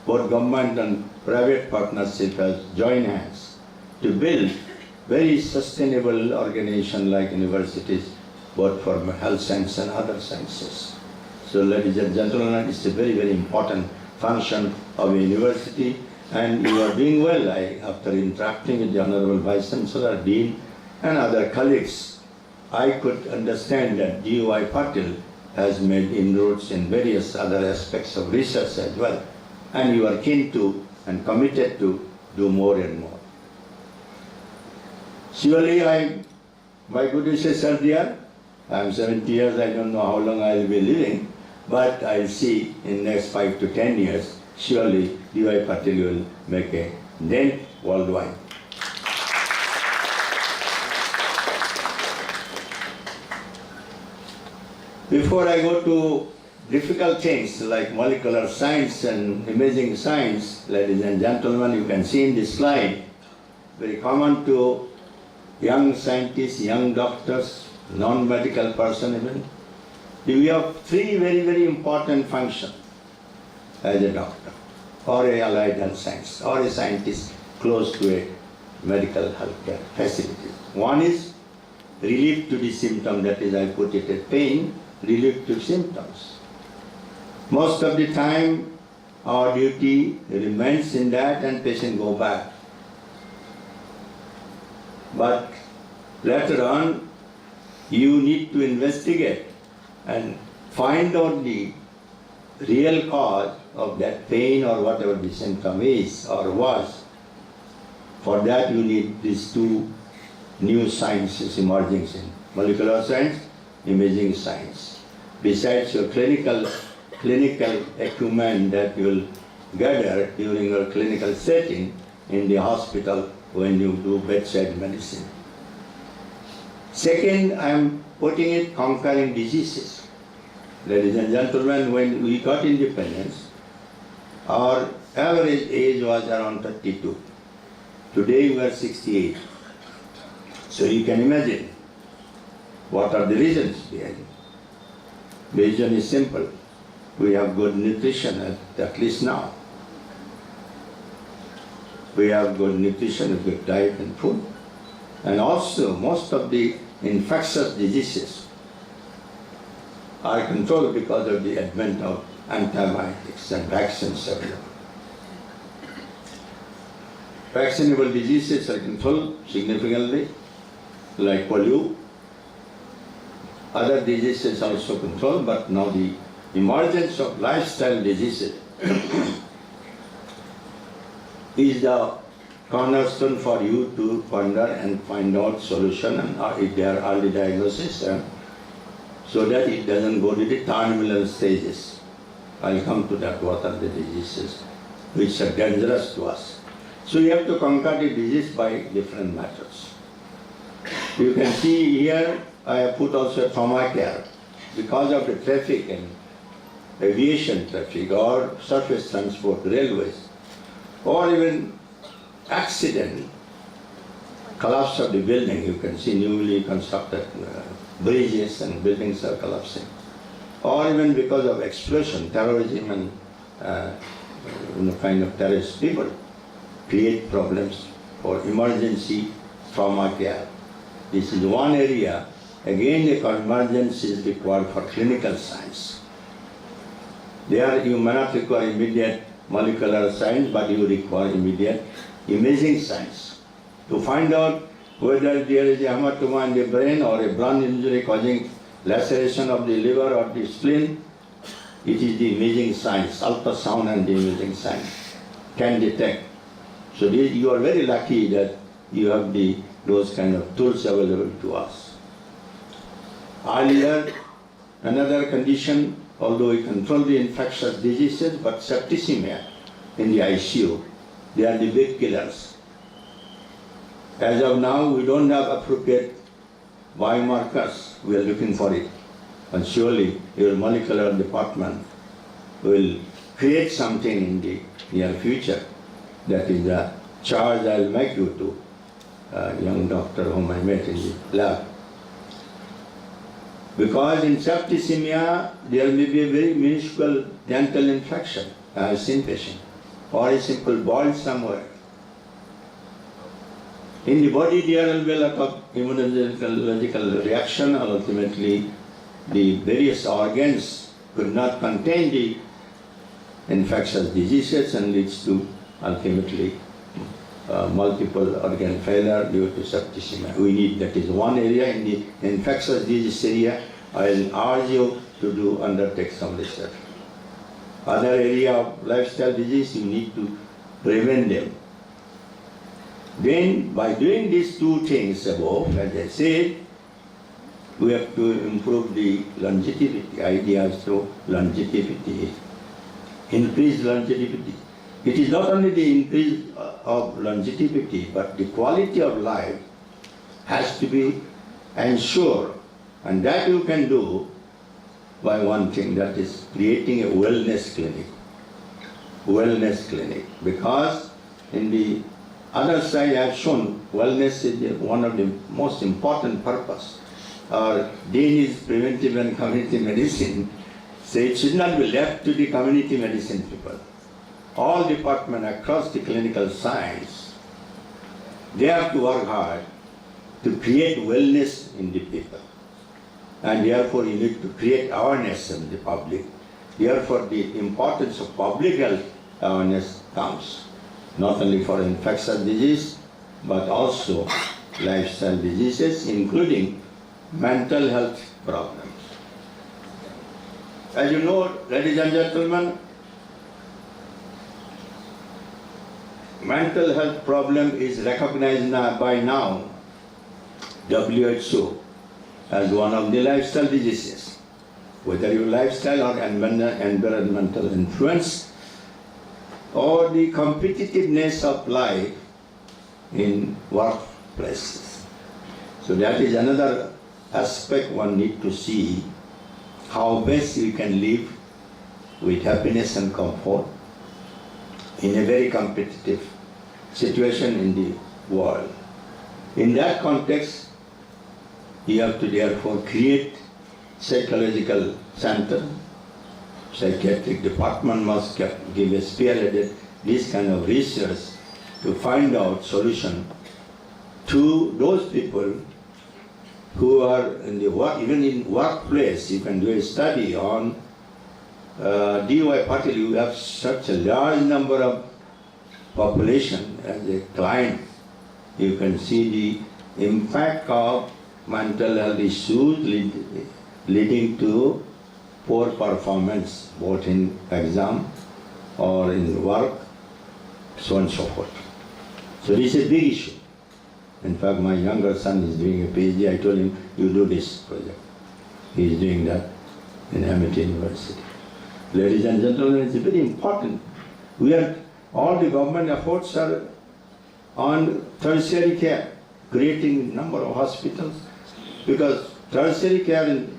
both government and private partnership has joined hands to build very sustainable organization like universities, both for health science and other sciences. So ladies and gentlemen, it's a very, very important function of a university, and you are doing well. After interacting with the Honorable Vice Chancellor, Dean, and other colleagues, I could understand that D.Y. Patil has made inroads in various other aspects of research as well, and you are keen to and committed to do more and more. Surely my good wishes are there. I am 70 years, I don't know how long I will be living, but I'll see in next 5 to 10 years, surely D.Y. Patil will make a dent worldwide. Before I go to difficult things like molecular science and imaging science, ladies and gentlemen, you can see in this slide, very common to young scientists, young doctors, non-medical person even. We have 3 very, very important functions as a doctor, or a allied health science, or a scientist close to a medical healthcare facility. One is relief to the symptom, that is, I put it as pain, relief to symptoms. Most of the time, our duty remains in that and patient go back. But later on, you need to investigate and find out the real cause of that pain or whatever the symptom is or was. For that you need these two new sciences emerging in molecular science, imaging science. Besides your clinical acumen that you will gather during your clinical setting in the hospital when you do bedside medicine. Second, I am putting it conquering diseases. Ladies and gentlemen, when we got independence, our average age was around 32. Today we are 68. So you can imagine what are the reasons behind it. The reason is simple. We have good nutrition, at least now. We have good nutrition, good diet and food. And also most of the infectious diseases are controlled because of the advent of antibiotics and vaccines available. Vaccinable diseases are controlled significantly, like polio. Other diseases also controlled, but now the emergence of lifestyle diseases is the cornerstone for you to ponder and find out solution and if there are early diagnosis so that it doesn't go to the terminal stages. I'll come to that, what are the diseases which are dangerous to us. So you have to conquer the disease by different methods. You can see here I have put also trauma care. Because of the traffic and aviation traffic or surface transport, railways, or even accident, collapse of the building. You can see newly constructed bridges and buildings are collapsing. Or even because of explosion, terrorism and kind of terrorist people create problems for emergency trauma care. This is one area. Again, the convergence is required for clinical science. There you may not require immediate molecular science, but you require immediate imaging science to find out whether there is a hematoma in the brain or a brain injury causing laceration of the liver or the spleen. It is the imaging science, ultrasound and the imaging science can detect. So you are very lucky that you have those kind of tools available to us. Earlier, another condition, although we control the infectious diseases, but septicemia in the ICU, they are the big killers. As of now, we don't have appropriate biomarkers. We are looking for it. And surely your molecular department will create something in the near future. That is the charge I will make you to a young doctor whom I met in the lab. Because in septicemia, there may be a very minuscule dental infection. I have seen patients. Or a simple boil somewhere. In the body, there will be a lot of immunological reaction, and ultimately the various organs could not contain the infectious diseases and leads to ultimately multiple organ failure due to septicemia. We need, that is one area in the infectious disease area. I will urge you to undertake some research. Other area of lifestyle disease, you need to prevent them. Then, by doing these two things above, as I said, we have to improve the longevity. Ideas to longevity, increase longevity. It is not only the increase of longevity, but the quality of life has to be ensured, and that you can do by one thing, that is creating a wellness clinic. Wellness clinic, because in the other side I have shown wellness is one of the most important purpose. Our dean is preventive and community medicine, so it should not be left to the community medicine people. All departments across the clinical science, they have to work hard to create wellness in the people. And therefore you need to create awareness in the public. Therefore the importance of public health awareness comes, not only for infectious disease, but also lifestyle diseases, including mental health problems. As you know, ladies and gentlemen, mental health problem is recognized by now WHO as one of the lifestyle diseases. Whether your lifestyle or environmental influence or the competitiveness of life in workplaces. So that is another aspect one need to see, how best we can live with happiness and comfort in a very competitive situation in the world. In that context, you have to therefore create psychological center, psychiatric department must give a spearheaded this kind of research to find out solution to those people who are in the work, even in workplace. You can do a study on DY Patil. You have such a large number of population as a client. You can see the impact of mental health issues leading to poor performance, both in exam or in work, so on and so forth. So this is a big issue. In fact, my younger son is doing a PhD. I told him, you do this project. He is doing that in Amity University. Ladies and gentlemen, it's very important. All the government efforts are on tertiary care, creating number of hospitals, because tertiary care in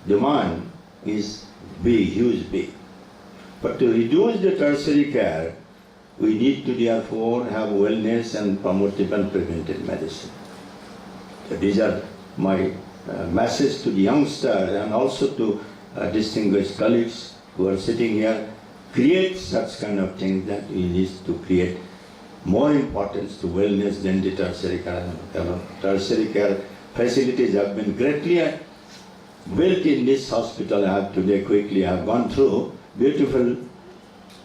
demand is big, huge, big. But to reduce the tertiary care, we need to therefore have wellness and promotive and preventive medicine. So these are my message to the youngsters and also to distinguished colleagues who are sitting here. Create such kind of things that we need to create more importance to wellness than the tertiary care. Tertiary care facilities have been greatly built in this hospital. I have today quickly have gone through beautiful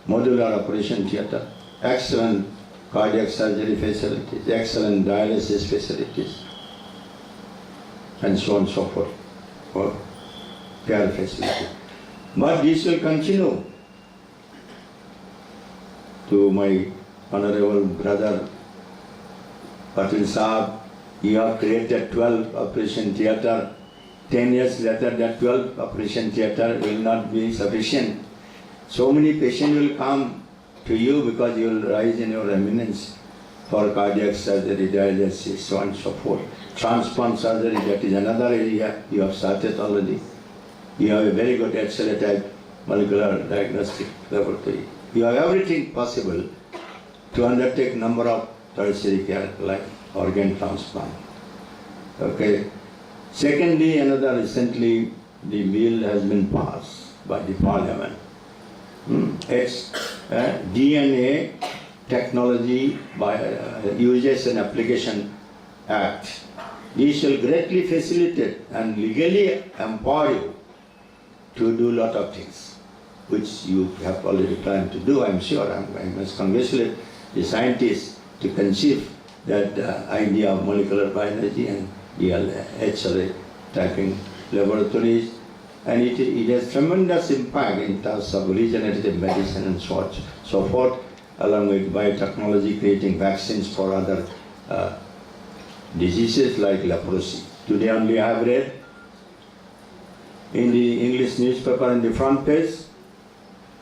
modular operation theatre, excellent cardiac surgery facilities, excellent dialysis facilities, and so on and so forth, for care facilities. But this will continue. To my honorable brother Patil Saab, you have created 12 operation theatre. 10 years later, that 12 operation theatre will not be sufficient. So many patients will come to you because you will rise in your eminence for cardiac surgery, dialysis, so on and so forth. Transplant surgery, that is another area you have started already. You have a very good X-ray type molecular diagnostic laboratory. You have everything possible to undertake number of tertiary care like organ transplant. Okay. Secondly, recently the bill has been passed by the parliament. It's DNA Technology Uses and Application Act. This will greatly facilitate and legally empower you to do a lot of things, which you have already planned to do, I'm sure. I must congratulate the scientists to conceive that idea of molecular biology and X-ray typing laboratories. And it has tremendous impact in terms of regenerative medicine and so forth, along with biotechnology, creating vaccines for other diseases like leprosy. Today only I have read in the English newspaper on the front page,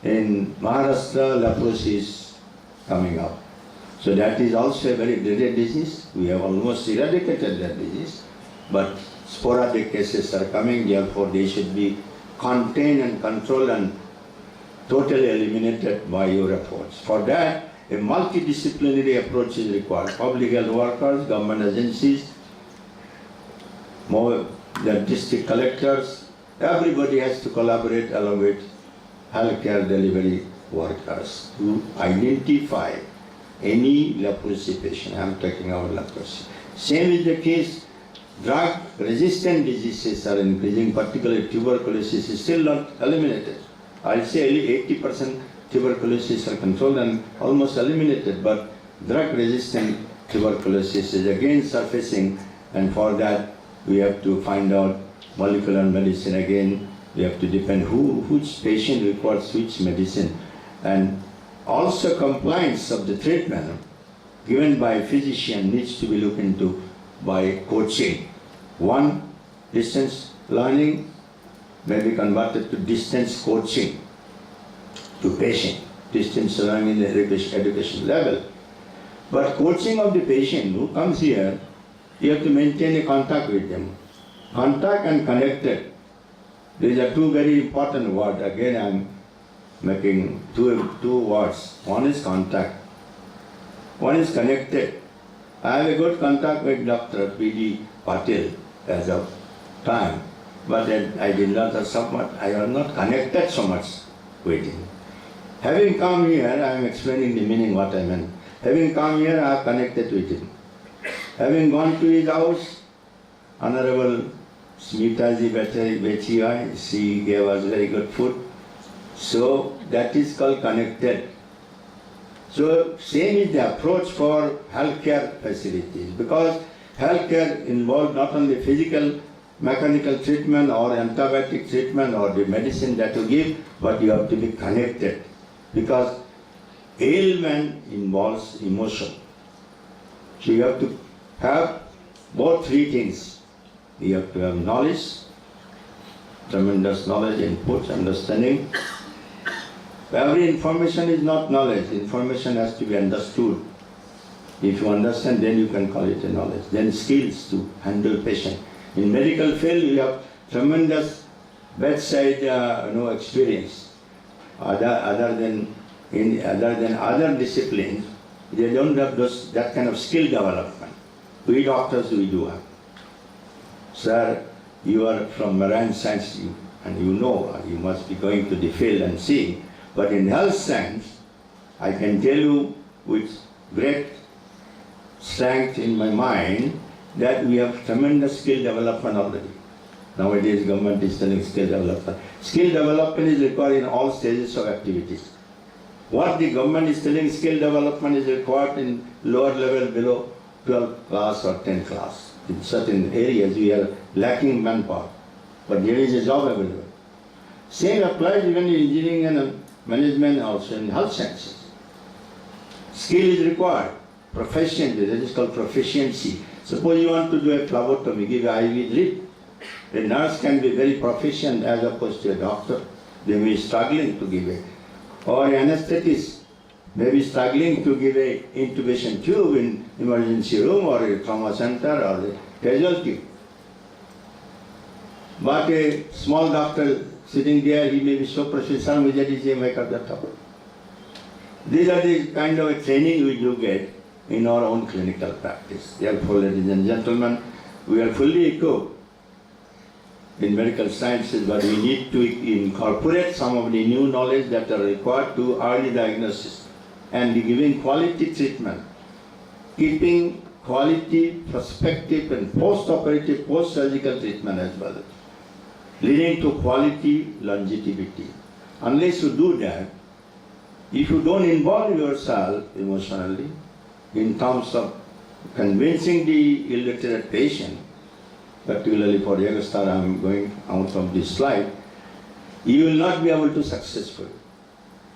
in Maharashtra, leprosy is coming up. So that is also a very dreaded disease. We have almost eradicated that disease, but sporadic cases are coming, therefore they should be contained and controlled and totally eliminated by your efforts. For that, a multidisciplinary approach is required. Public health workers, government agencies, the district collectors, everybody has to collaborate along with healthcare delivery workers to identify any leprosy patient. I am talking about leprosy. Same is the case. Drug-resistant diseases are increasing, particularly tuberculosis is still not eliminated. I'll say only 80% tuberculosis are controlled and almost eliminated, but drug-resistant tuberculosis is again surfacing, and for that we have to find out molecular medicine again. We have to depend which patient requires which medicine, and also compliance of the treatment given by physician needs to be looked into by coaching. One, distance learning may be converted to distance coaching to patient, distance learning in the education level. But coaching of the patient who comes here, you have to maintain a contact with them. Contact and connected. These are two very important words. Again, I am making two words. One is contact. One is connected. I have a good contact with Dr. P.D. Patil as of time, but I did not I am not connected so much with him. Having come here, I am explaining the meaning what I meant. Having come here, I have connected with him. Having gone to his house, Honorable Smitaji Bechiyai, she gave us very good food. So that is called connected. So same is the approach for healthcare facilities, because healthcare involves not only physical, mechanical treatment or antibiotic treatment or the medicine that you give, but you have to be connected, because ailment involves emotion. So you have to have both three things. You have to have knowledge, tremendous knowledge, input, understanding. Every information is not knowledge. Information has to be understood. If you understand, then you can call it a knowledge. Then skills to handle patient. In medical field, you have tremendous bedside experience. Other than other disciplines, they don't have that kind of skill development. We doctors, we do have. Sir, you are from marine science, and you know you must be going to the field and see. But in health science, I can tell you with great strength in my mind that we have tremendous skill development already. Nowadays, government is telling skill development. Skill development is required in all stages of activities. What the government is telling skill development is required in lower level below 12th class or 10th class. In certain areas, we are lacking manpower, but there is a job available. Same applies even in engineering and management, also in health sciences. Skill is required. Proficiency, that is called proficiency. Suppose you want to do a phlebotomy, give an IV drip. A nurse can be very proficient as opposed to a doctor. They may be struggling to give it. Or an anesthetist may be struggling to give a intubation tube in emergency room or a trauma center or a casualty. But a small doctor sitting there, he may be so proficient with that he may cut that up. These are the kind of a training we do get in our own clinical practice. Therefore, ladies and gentlemen, we are fully equipped in medical sciences, but we need to incorporate some of the new knowledge that are required to early diagnosis and giving quality treatment, keeping quality, prospective and post-operative, post-surgical treatment as well, leading to quality longevity. Unless you do that, if you don't involve yourself emotionally in terms of convincing the illiterate patient, particularly for youngster, I am going out of this slide, you will not be able to successful.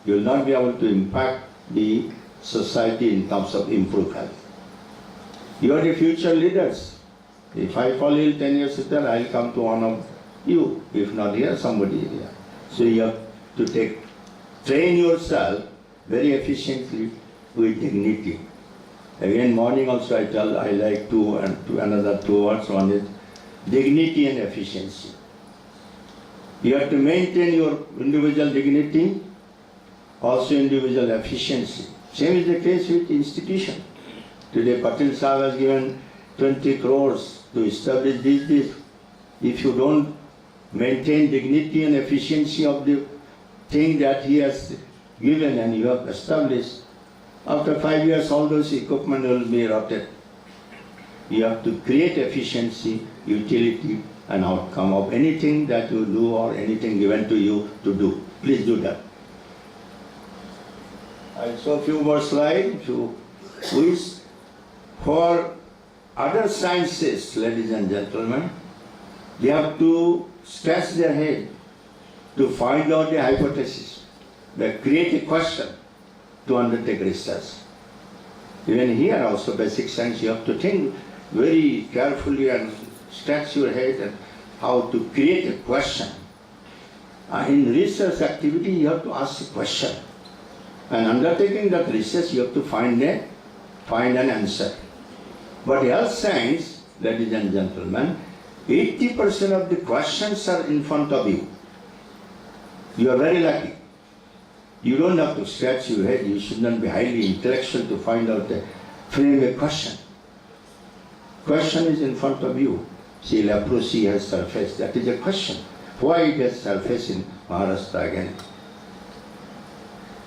You will not be able to impact the society in terms of improved health. You are the future leaders. If I fall ill 10 years later, I will come to one of you. If not here, somebody here. So you have to train yourself very efficiently with dignity. Again, morning also I like another two words. One is dignity and efficiency. You have to maintain your individual dignity, also individual efficiency. Same is the case with institution. Today Patil Sahib has given 20 crores to establish this. If you don't maintain dignity and efficiency of the thing that he has given and you have established, after 5 years all those equipment will be rotted. You have to create efficiency, utility and outcome of anything that you do or anything given to you to do. Please do that. I show a few more slides to which for other sciences, ladies and gentlemen, they have to scratch their head to find out the hypothesis. They create a question to undertake research. Even here also, basic science, you have to think very carefully and scratch your head and how to create a question. In research activity, you have to ask a question. And undertaking that research, you have to find an answer. But health science, ladies and gentlemen, 80% of the questions are in front of you. You are very lucky. You don't have to scratch your head. You should not be highly intellectual to find out the frame a question. Question is in front of you. See, leprosy has surfaced. That is a question. Why it has surfaced in Maharashtra again?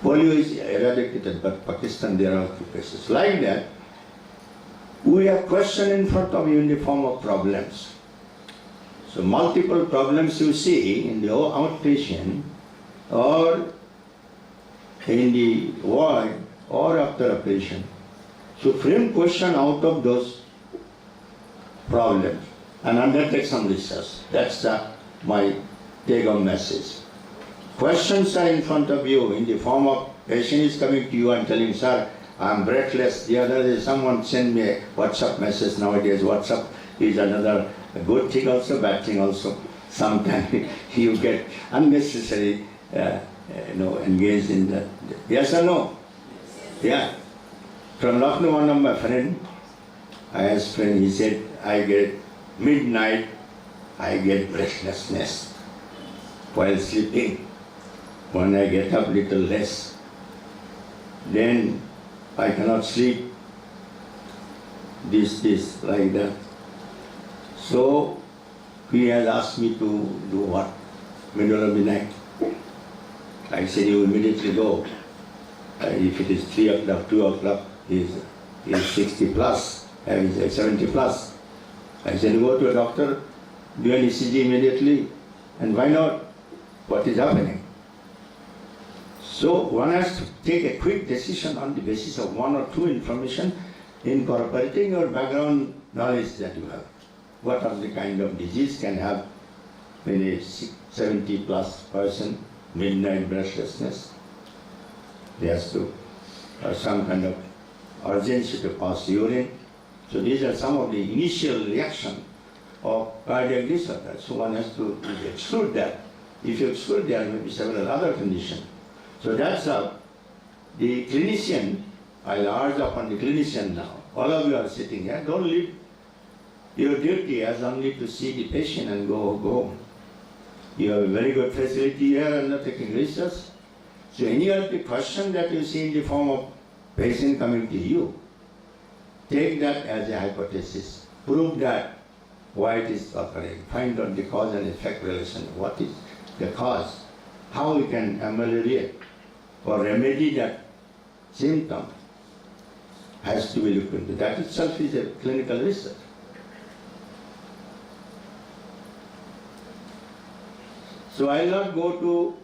Polio is eradicated, but Pakistan there are 2 cases. Like that, we have question in front of you in the form of problems. So multiple problems you see in the outpatient or in the ward or after operation. So frame question out of those problems and undertake some research. That's my take-home message. Questions are in front of you in the form of patient is coming to you and telling, sir, I'm breathless. The other day someone sent me a WhatsApp message. Nowadays WhatsApp is another good thing also, bad thing also. Sometimes you get unnecessary engaged in that. Yes or no? Yeah. From Lucknow, one of my friend, I asked friend, he said, I get midnight, I get breathlessness while sleeping. When I get up little less, then I cannot sleep. This, like that. So he has asked me to do what? Middle of the night. I said, you immediately go. If it is 3 o'clock, 2 o'clock, he is 60 plus, he's 70 plus. I said, go to a doctor, do an ECG immediately, and find out what is happening. So one has to take a quick decision on the basis of 1 or 2 information, incorporating your background knowledge that you have. What are the kind of disease can have in a 70 plus person, midnight breathlessness. There has to some kind of urgency to pass urine. So these are some of the initial reaction of cardiac disorder. So one has to exclude that. If you exclude, there may be several other conditions. So that's how the clinician, I'll urge upon the clinician now. All of you are sitting here, don't leave your duty as only to see the patient and go home. You have a very good facility here undertaking research. So any of the question that you see in the form of patient coming to you, take that as a hypothesis. Prove that why it is occurring. Find out the cause and effect relation. What is the cause? How we can ameliorate or remedy that symptom has to be looked into. That itself is a clinical research. So I will not go to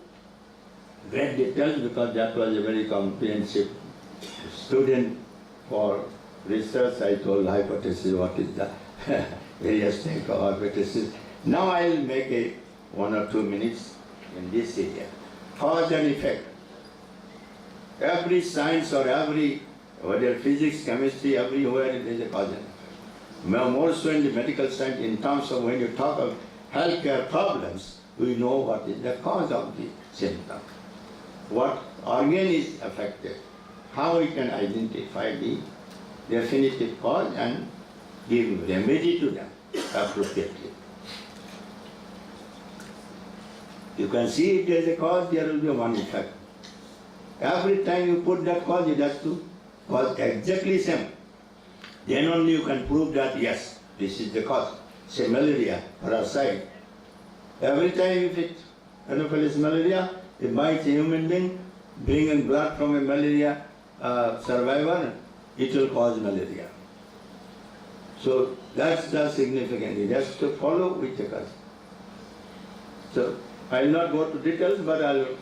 great details because that was a very comprehensive student for research. I told hypothesis, what is the various type of hypothesis. Now I will make a 1 or 2 minutes in this area. Cause and effect. Every science or every, whether physics, chemistry, everywhere there is a cause and effect. More so in the medical science, in terms of when you talk of healthcare problems, we know what is the cause of the symptom. What organ is affected. How we can identify the definitive cause and give remedy to them appropriately. You can see if there is a cause, there will be one effect. Every time you put that cause, it has to cause exactly same. Then only you can prove that yes, this is the cause. Say malaria, parasite. Every time if it Anopheles malaria, it bites a human being, bringing blood from a malaria survivor, it will cause malaria. So that's the significance. It has to follow with the cause. So I will not go to details, but I will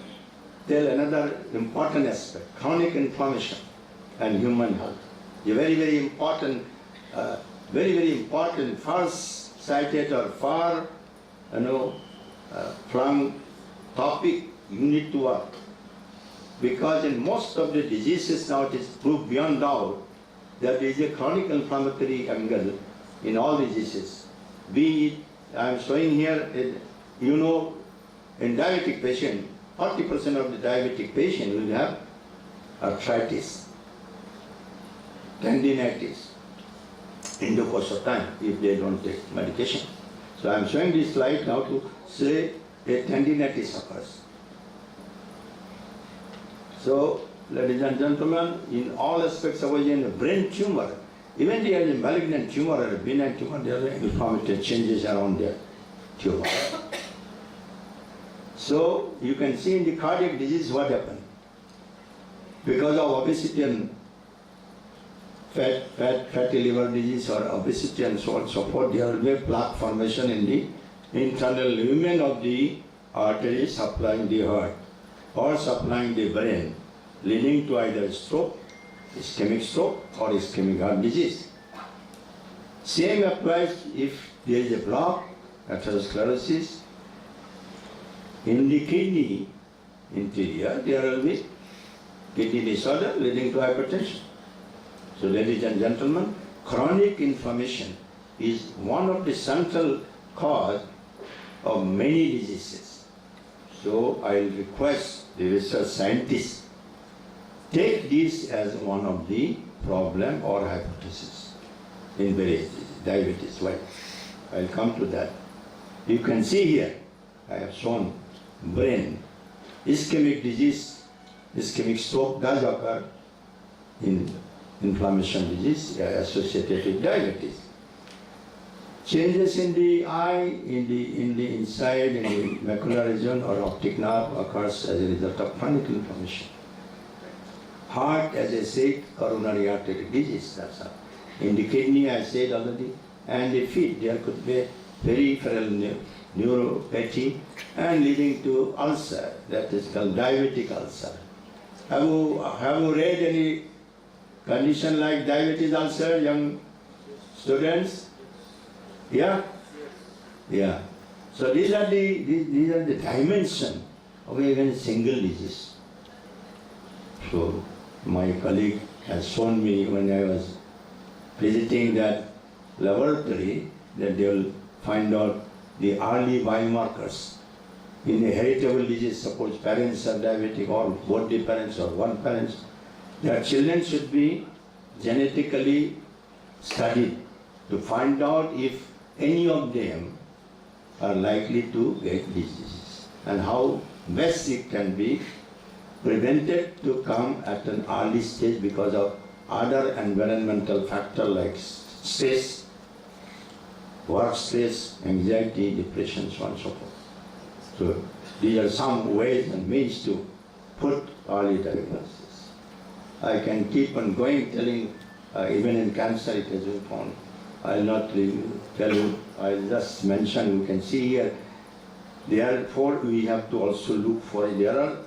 tell another important aspect, chronic inflammation and human health. A very important, first cited or far, flung topic you need to work. Because in most of the diseases now it is proved beyond doubt that there is a chronic inflammatory angle in all diseases. Be it, I am showing here, in diabetic patient, 40% of the diabetic patient will have arthritis, tendinitis in the course of time if they don't take medication. So I am showing this slide now to say a tendinitis occurs. So, ladies and gentlemen, in all aspects of a brain tumor, even there is a malignant tumor or a benign tumor, there are inflammatory changes around the tumor. So, you can see in the cardiac disease what happened. Because of obesity and fatty liver disease or obesity and so on and so forth, there will be plaque formation in the internal lumen of the artery supplying the heart or supplying the brain, leading to either stroke, ischemic stroke or ischemic heart disease. Same applies if there is a block, atherosclerosis. In the kidney interior, there will be kidney disorder leading to hypertension. So, ladies and gentlemen, chronic inflammation is one of the central cause of many diseases. So, I will request the research scientists take this as one of the problem or hypothesis in various diseases, diabetes. Well, I will come to that. You can see here, I have shown brain, ischemic disease, ischemic stroke does occur in inflammation disease associated with diabetes. Changes in the eye, in the inside, in the macular region or optic nerve occurs as a result of chronic inflammation. Heart, as I said, coronary artery disease, that's all. In the kidney, I said already, and the feet, there could be peripheral neuropathy and leading to ulcer, that is called diabetic ulcer. Have you read any condition like diabetes ulcer, young students? Yeah? Yeah. So these are the dimension of even a single disease. So my colleague has shown me when I was visiting that laboratory that they will find out the early biomarkers in a heritable disease. Suppose parents are diabetic or both the parents or one parent, their children should be genetically studied to find out if any of them are likely to get diseases and how best it can be prevented to come at an early stage because of other environmental factors like stress, work stress, anxiety, depression, so on and so forth. So these are some ways and means to put early diagnosis. I can keep on going telling, even in cancer it has been found. I'll not tell you, I'll just mention, you can see here, therefore we have to also look for, there are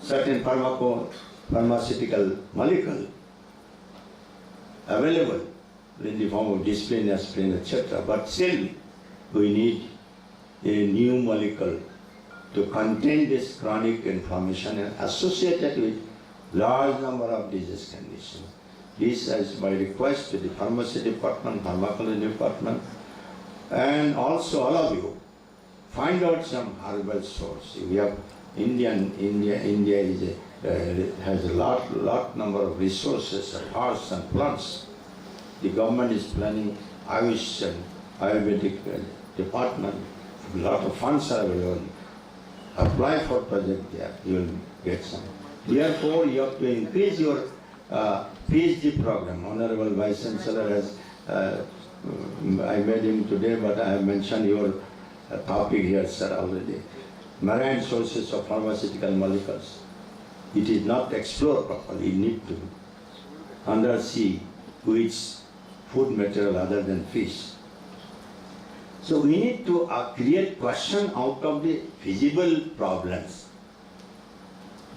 certain pharmaceutical molecule available in the form of discipline, aspirin, etc. But still, we need a new molecule to contain this chronic inflammation and associated with large number of disease conditions. This is my request to the pharmacy department, pharmacology department, and also all of you, find out some herbal source. We have India is has a lot number of resources and herbs and plants. The government is planning Ayush and Ayurvedic department. A lot of funds are available. Apply for project there, you will get some. Therefore, you have to increase your PhD program. Honorable Vice Chancellor has, I made him today, but I have mentioned your topic here, sir, already. Marine sources of pharmaceutical molecules. It is not explored properly. You need to undersea which food material other than fish. So we need to create question out of the feasible problems.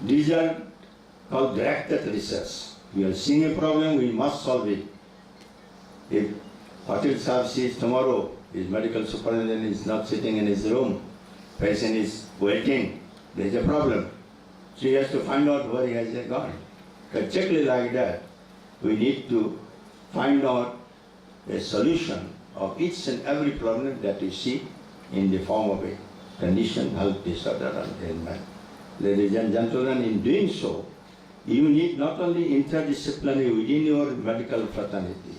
These are called directed research. We are seeing a problem, we must solve it. If Patil Sahib sees tomorrow his medical superintendent is not sitting in his room, patient is waiting, there is a problem. So he has to find out where he has gone. Exactly like that, we need to find out a solution of each and every problem that we see in the form of a condition, health disorder and ailment. Ladies and gentlemen, in doing so, you need not only interdisciplinary within your medical fraternity,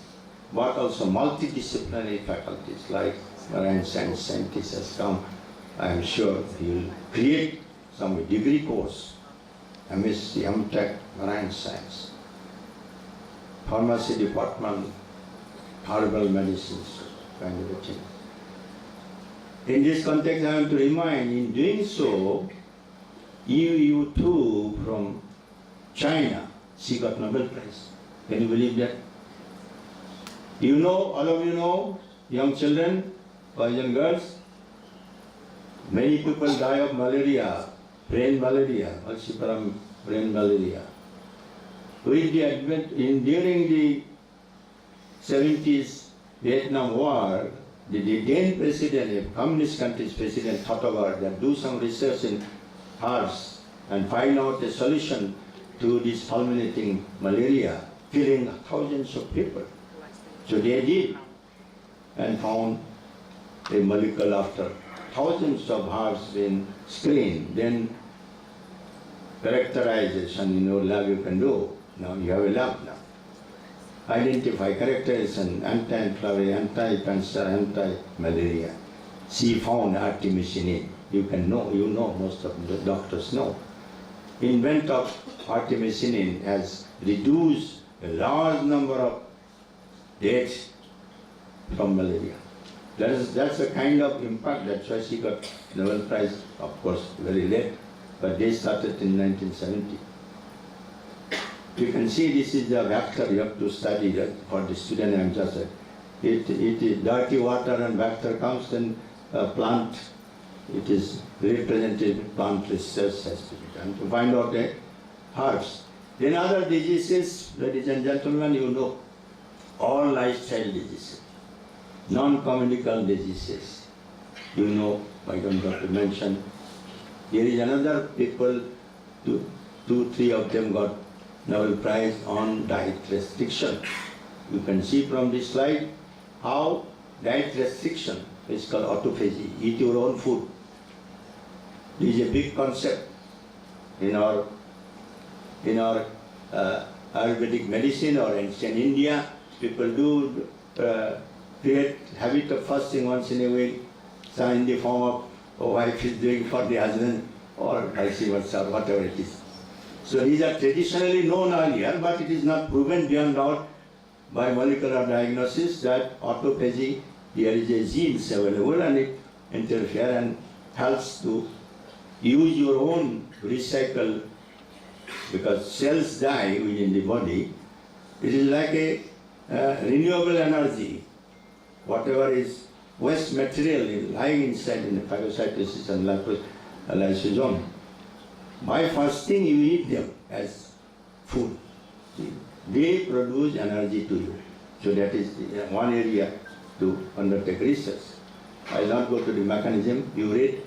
but also multidisciplinary faculties like marine science scientists has come. I am sure he will create some degree course, MSc, MTech, marine science, pharmacy department, herbal medicines, kind of a thing. In this context, I want to remind, in doing so, you too from China, she got Nobel Prize. Can you believe that? You know, all of you know, young children, boys and girls, many people die of malaria, brain malaria, falciparum brain malaria. With the advent, during the 70s Vietnam War, the then president, a communist country's president, thought about that, do some research in herbs and find out a solution to this fulminating malaria, killing thousands of people. So they did and found a molecule after thousands of herbs been screened, then characterization, lab you can do. Now you have a lab now. Identify, characterization, anti-inflammatory, anti-cancer, anti-malaria. She found artemisinin. You know, most of the doctors know. Invent of artemisinin has reduced a large number of deaths from malaria. That's the kind of impact. That's why she got Nobel Prize, of course, very late, but they started in 1970. You can see this is the vector you have to study that for the student. I'm just it is dirty water and vector comes, then plant. It is representative plant research has to be done to find out the herbs. Then other diseases, ladies and gentlemen, you know, all lifestyle diseases, non-communicable diseases. You know, I don't have to mention. There is another people, two, three of them got Nobel Prize on diet restriction. You can see from this slide how diet restriction is called autophagy, eat your own food. This is a big concept in our Ayurvedic medicine or ancient India. People do create habit of fasting once in a week, so in the form of a wife is doing for the husband or vice versa, whatever it is. So these are traditionally known earlier, but it is not proven beyond doubt by molecular diagnosis that autophagy, there is a genes available and it interferes and helps to use your own recycle, because cells die within the body. It is like a renewable energy. Whatever is waste material is lying inside in the phagocytosis and lysosome. By fasting, you eat them as food. They produce energy to you. So that is one area to undertake research. I will not go to the mechanism, you read.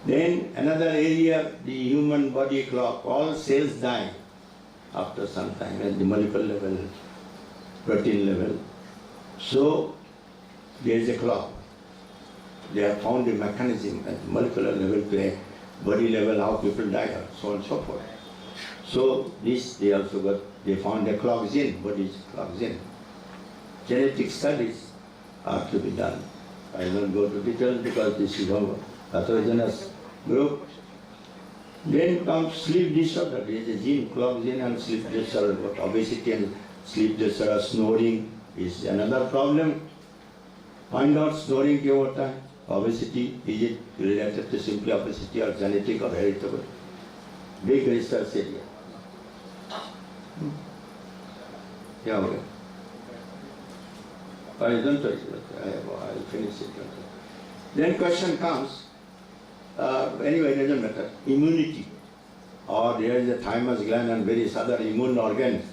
Then another area, the human body clock, all cells die after some time at the molecular level, protein level. So there is a clock. They have found a mechanism at the molecular level to a body level, how people die, so on and so forth. So this they also got, they found a clock in, body clock in. Genetic studies are to be done. I will not go to details because this is a heterogeneous group. Then comes sleep disorder. There is a gene, clock gene and sleep disorder. But obesity and sleep disorder, snoring is another problem. Find out snoring ke hota hai. Obesity, is it related to simply obesity or genetic or heritable? Big research area. Yeah, okay. I don't touch it. I'll finish it. Then question comes, anyway, it doesn't matter. Immunity. or there is a thymus gland and various other immune organs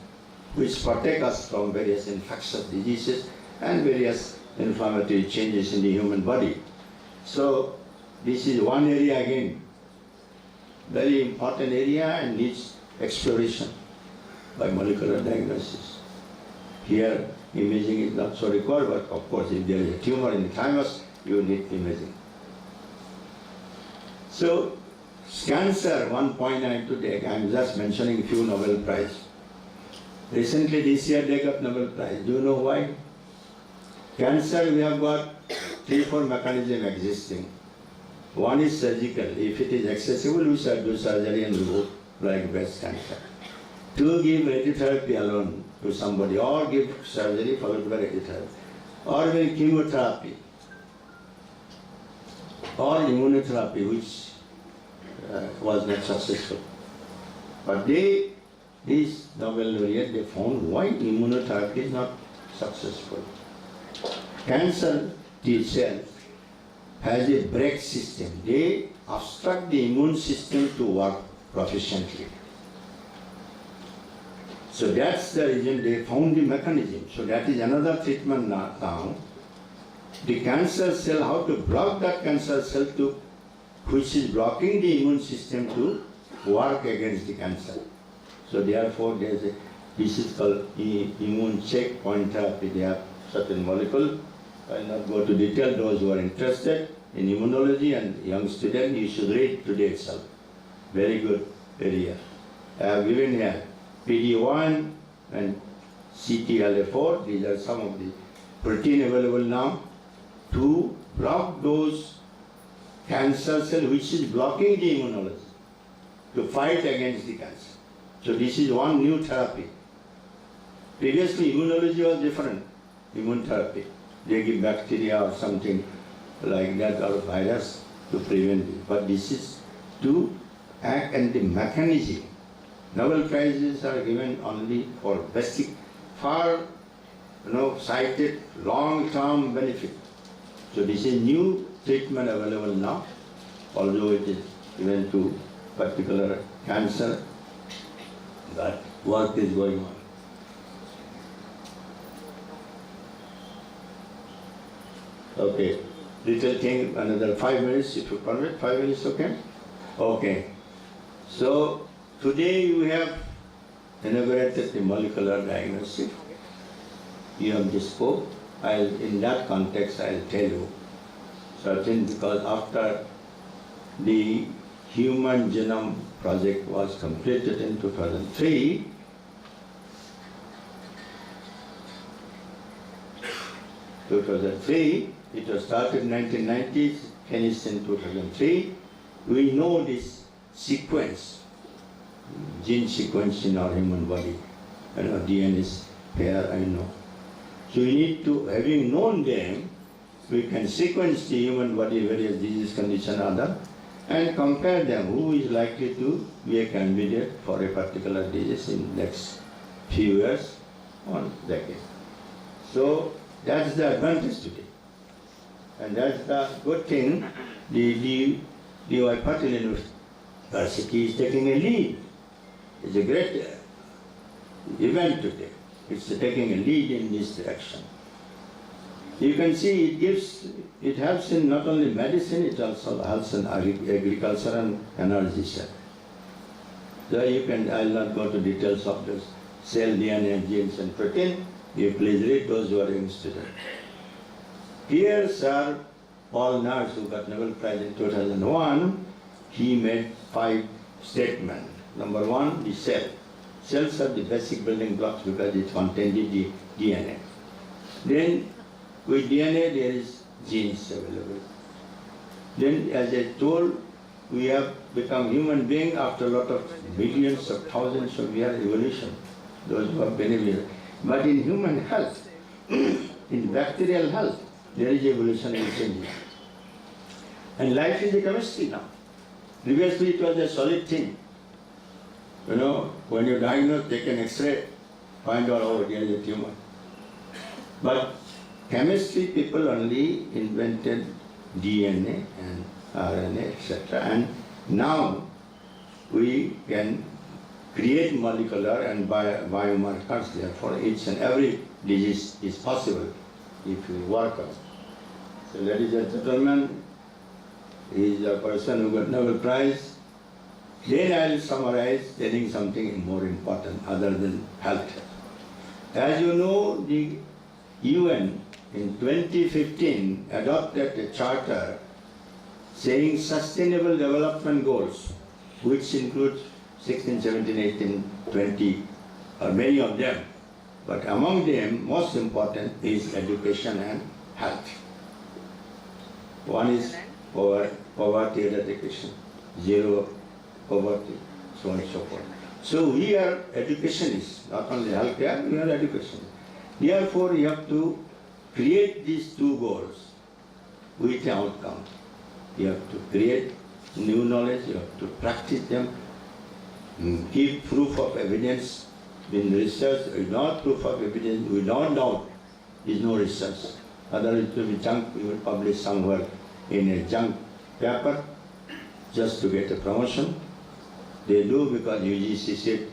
which protect us from various infectious diseases and various inflammatory changes in the human body. So this is one area again, very important area and needs exploration by molecular diagnosis. Here imaging is not so required, but of course if there is a tumor in the thymus, you need imaging. So cancer, one point I have to take, I am just mentioning a few Nobel Prize. Recently this year they got Nobel Prize. Do you know why? Cancer, we have got 3-4 mechanisms existing. One is surgical. If it is accessible, we shall do surgery and remove, like breast cancer. 2, give radiotherapy alone to somebody, or give surgery followed by radiotherapy, or even chemotherapy, or immunotherapy, which was not successful. But these Nobel laureates, they found why immunotherapy is not successful. Cancer T cells has a brake system. They obstruct the immune system to work proficiently. So that's the reason they found the mechanism. So that is another treatment now. The cancer cell, how to block that cancer cell to, which is blocking the immune system to work against the cancer. So therefore this is called immune checkpoint therapy. They have certain molecule. I will not go to detail. Those who are interested in immunology and young students, you should read today itself. Very good area. I have given here PD-1 and CTLA4. These are some of the protein available now to block those cancer cells which is blocking the immunology to fight against the cancer. So this is one new therapy. Previously immunology was different, immune therapy. They give bacteria or something like that or virus to prevent it. But this is to act on the mechanism. Nobel Prizes are given only for basic, far cited long-term benefit. So this is new treatment available now, although it is given to particular cancer, but work is going on. Okay, little thing, another 5 minutes, if you permit, 5 minutes, okay? Okay, so today we have inaugurated the molecular diagnostic. You have just spoke. In that context, I'll tell you certain, because after the Human Genome Project was completed in 2003, it was started in 1990s, finished in 2003. We know this sequence, gene sequence in our human body, DNA pair, I know. So we need to, having known them, we can sequence the human body, various disease condition other, and compare them, who is likely to be a candidate for a particular disease in next few years or decade. So that's the advantage today. And that's the good thing. The Patil University is taking a lead. It's a great event today. It's taking a lead in this direction. You can see it helps in not only medicine, it also helps in agriculture and energy sector. So you can, I'll not go to details of this cell DNA, genes and protein. You please read those who are interested. Here Sir Paul Nurse, who got Nobel Prize in 2001, he made 5 statements. Number 1, the cell. Cells are the basic building blocks because it contains the DNA. Then with DNA there is genes available. Then as I told, we have become human beings after a lot of millions of thousands of years evolution. Those who have benefited. But in human health, in bacterial health, there is evolution and changes. And life is a chemistry now. Previously it was a solid thing. When you diagnose, take an X-ray, find out, oh, there is a tumor. But chemistry people only invented DNA and RNA, etc. And now we can create molecular and biomarkers. Therefore, each and every disease is possible if we work on. So, ladies and gentlemen, he is a person who got Nobel Prize. Then I will summarize telling something more important other than health. As you know, the UN in 2015 adopted a charter saying sustainable development goals, which include 16, 17, 18, 20, or many of them. But among them, most important is education and health. One is poverty eradication, zero poverty, so on and so forth. So we are educationists, not only healthcare, we are education. Therefore, you have to create these two goals with the outcome. You have to create new knowledge, you have to practice them, give proof of evidence. In research, without proof of evidence, without doubt, is no research. Otherwise, it will be junk, we will publish somewhere in a junk paper just to get a promotion. They do because UGC said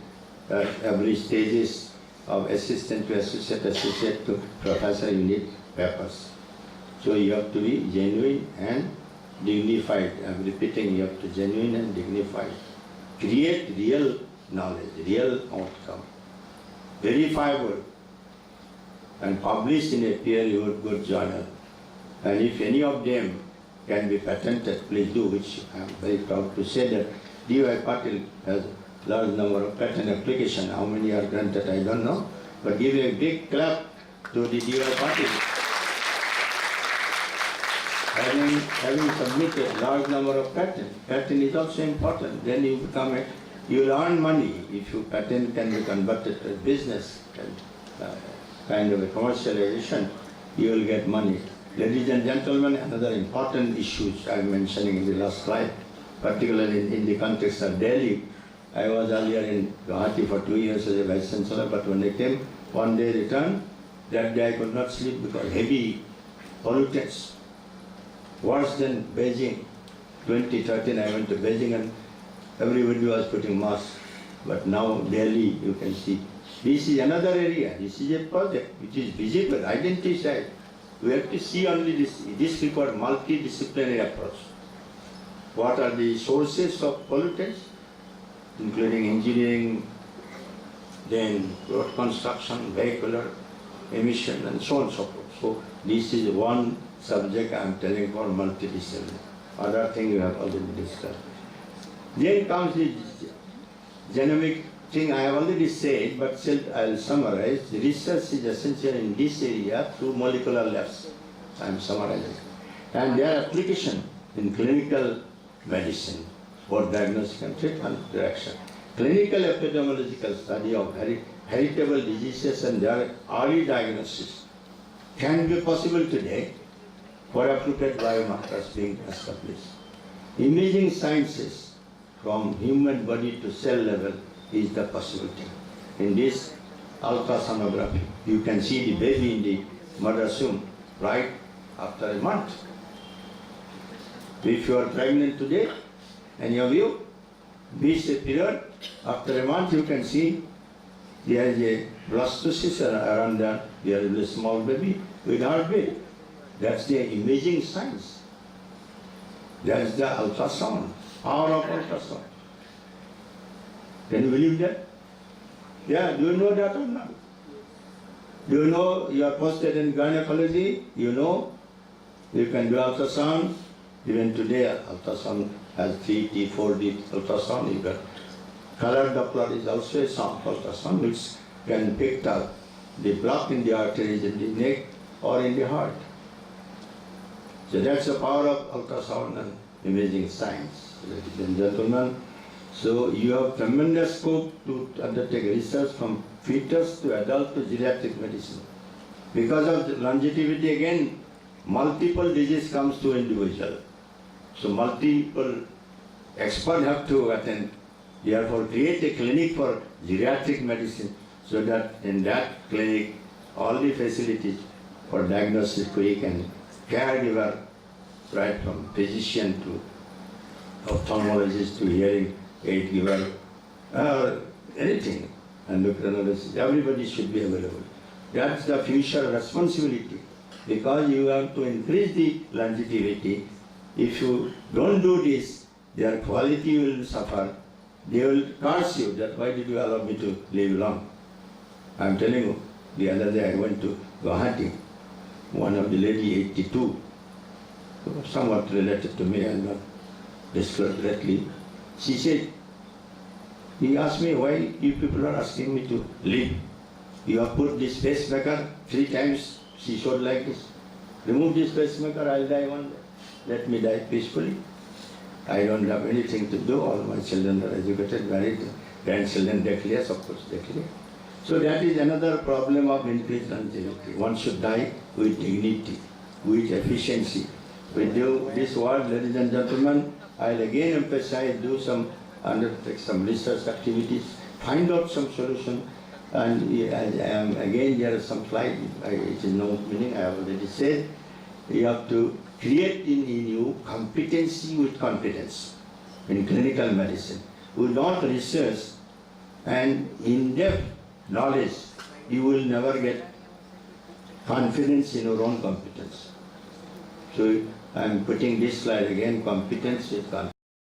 that every stages of assistant to associate to professor, you need papers. So you have to be genuine and dignified. I'm repeating, you have to genuine and dignified. Create real knowledge, real outcome, verifiable, and published in a peer-reviewed good journal. And if any of them can be patented, please do, which I am very proud to say that D.Y. Patil has a large number of patent applications. How many are granted, I don't know. But give a big clap to the D.Y. Patil. Having submitted large number of patents. Patent is also important. Then you become you earn money if your patent can be converted to business and kind of a commercialization, you will get money. Ladies and gentlemen, another important issues I am mentioning in the last slide, particularly in the context of Delhi. I was earlier in Guwahati for 2 years as a vice chancellor, but when I came, one day returned, that day I could not sleep because heavy pollutants, worse than Beijing. 2013 I went to Beijing and everybody was putting masks, but now Delhi you can see. This is another area, this is a project which is visible, identified. We have to see only this. This requires multidisciplinary approach. What are the sources of pollutants, including engineering, then road construction, vehicular emission, and so on and so forth. So this is one subject I am telling for multidisciplinary. Other thing you have already discussed. Then comes the genomic thing I have already said, but still I will summarize. The research is essential in this area through molecular labs. I am summarizing. And their application in clinical medicine for diagnostic and treatment direction. Clinical epidemiological study of heritable diseases and their early diagnosis can be possible today for appropriate biomarkers being established. Imaging sciences from human body to cell level is the possibility. In this ultrasonography, you can see the baby in the mother's womb right after a month. If you are pregnant today, any of you, miss a period, after a month you can see there is a blastocyst around there, there is a small baby with heartbeat. That's the imaging science. That's the ultrasound, power of ultrasound. Can you believe that? Yeah, do you know that or not? Do you know you are posted in gynecology? You know you can do ultrasound. Even today, ultrasound has 3D, 4D ultrasound. You can color Doppler is also a sound ultrasound which can pick up the block in the arteries in the neck or in the heart. So that's the power of ultrasound and imaging science, ladies and gentlemen. So you have tremendous scope to undertake research from fetus to adult to geriatric medicine. Because of the longevity again, multiple disease comes to individual. So multiple experts have to attend. Therefore create a clinic for geriatric medicine so that in that clinic all the facilities for diagnosis quick and caregiver, right from physician to ophthalmologist to hearing aid giver, or anything, endocrinologist, everybody should be available. That's the future responsibility, because you have to increase the longevity. If you don't do this, their quality will suffer. They will curse you that why did you allow me to live long? I'm telling you, the other day I went to Guwahati, one of the lady 82, somewhat related to me, and not disclosed directly. She said, he asked me why you people are asking me to live. You have put this pacemaker 3 times, she showed like this. Remove this pacemaker, I'll die one day. Let me die peacefully. I don't have anything to do. All my children are educated, married, grandchildren declares, of course, declare. So that is another problem of increased longevity. One should die with dignity, with efficiency. We do this work, ladies and gentlemen, I'll again emphasize, undertake some research activities, find out some solution, and again there is some slide, it is no meaning, I have already said, you have to create in you competency with confidence in clinical medicine. Without research and in-depth knowledge, you will never get confidence in your own competence. So I am putting this slide again, competence with confidence.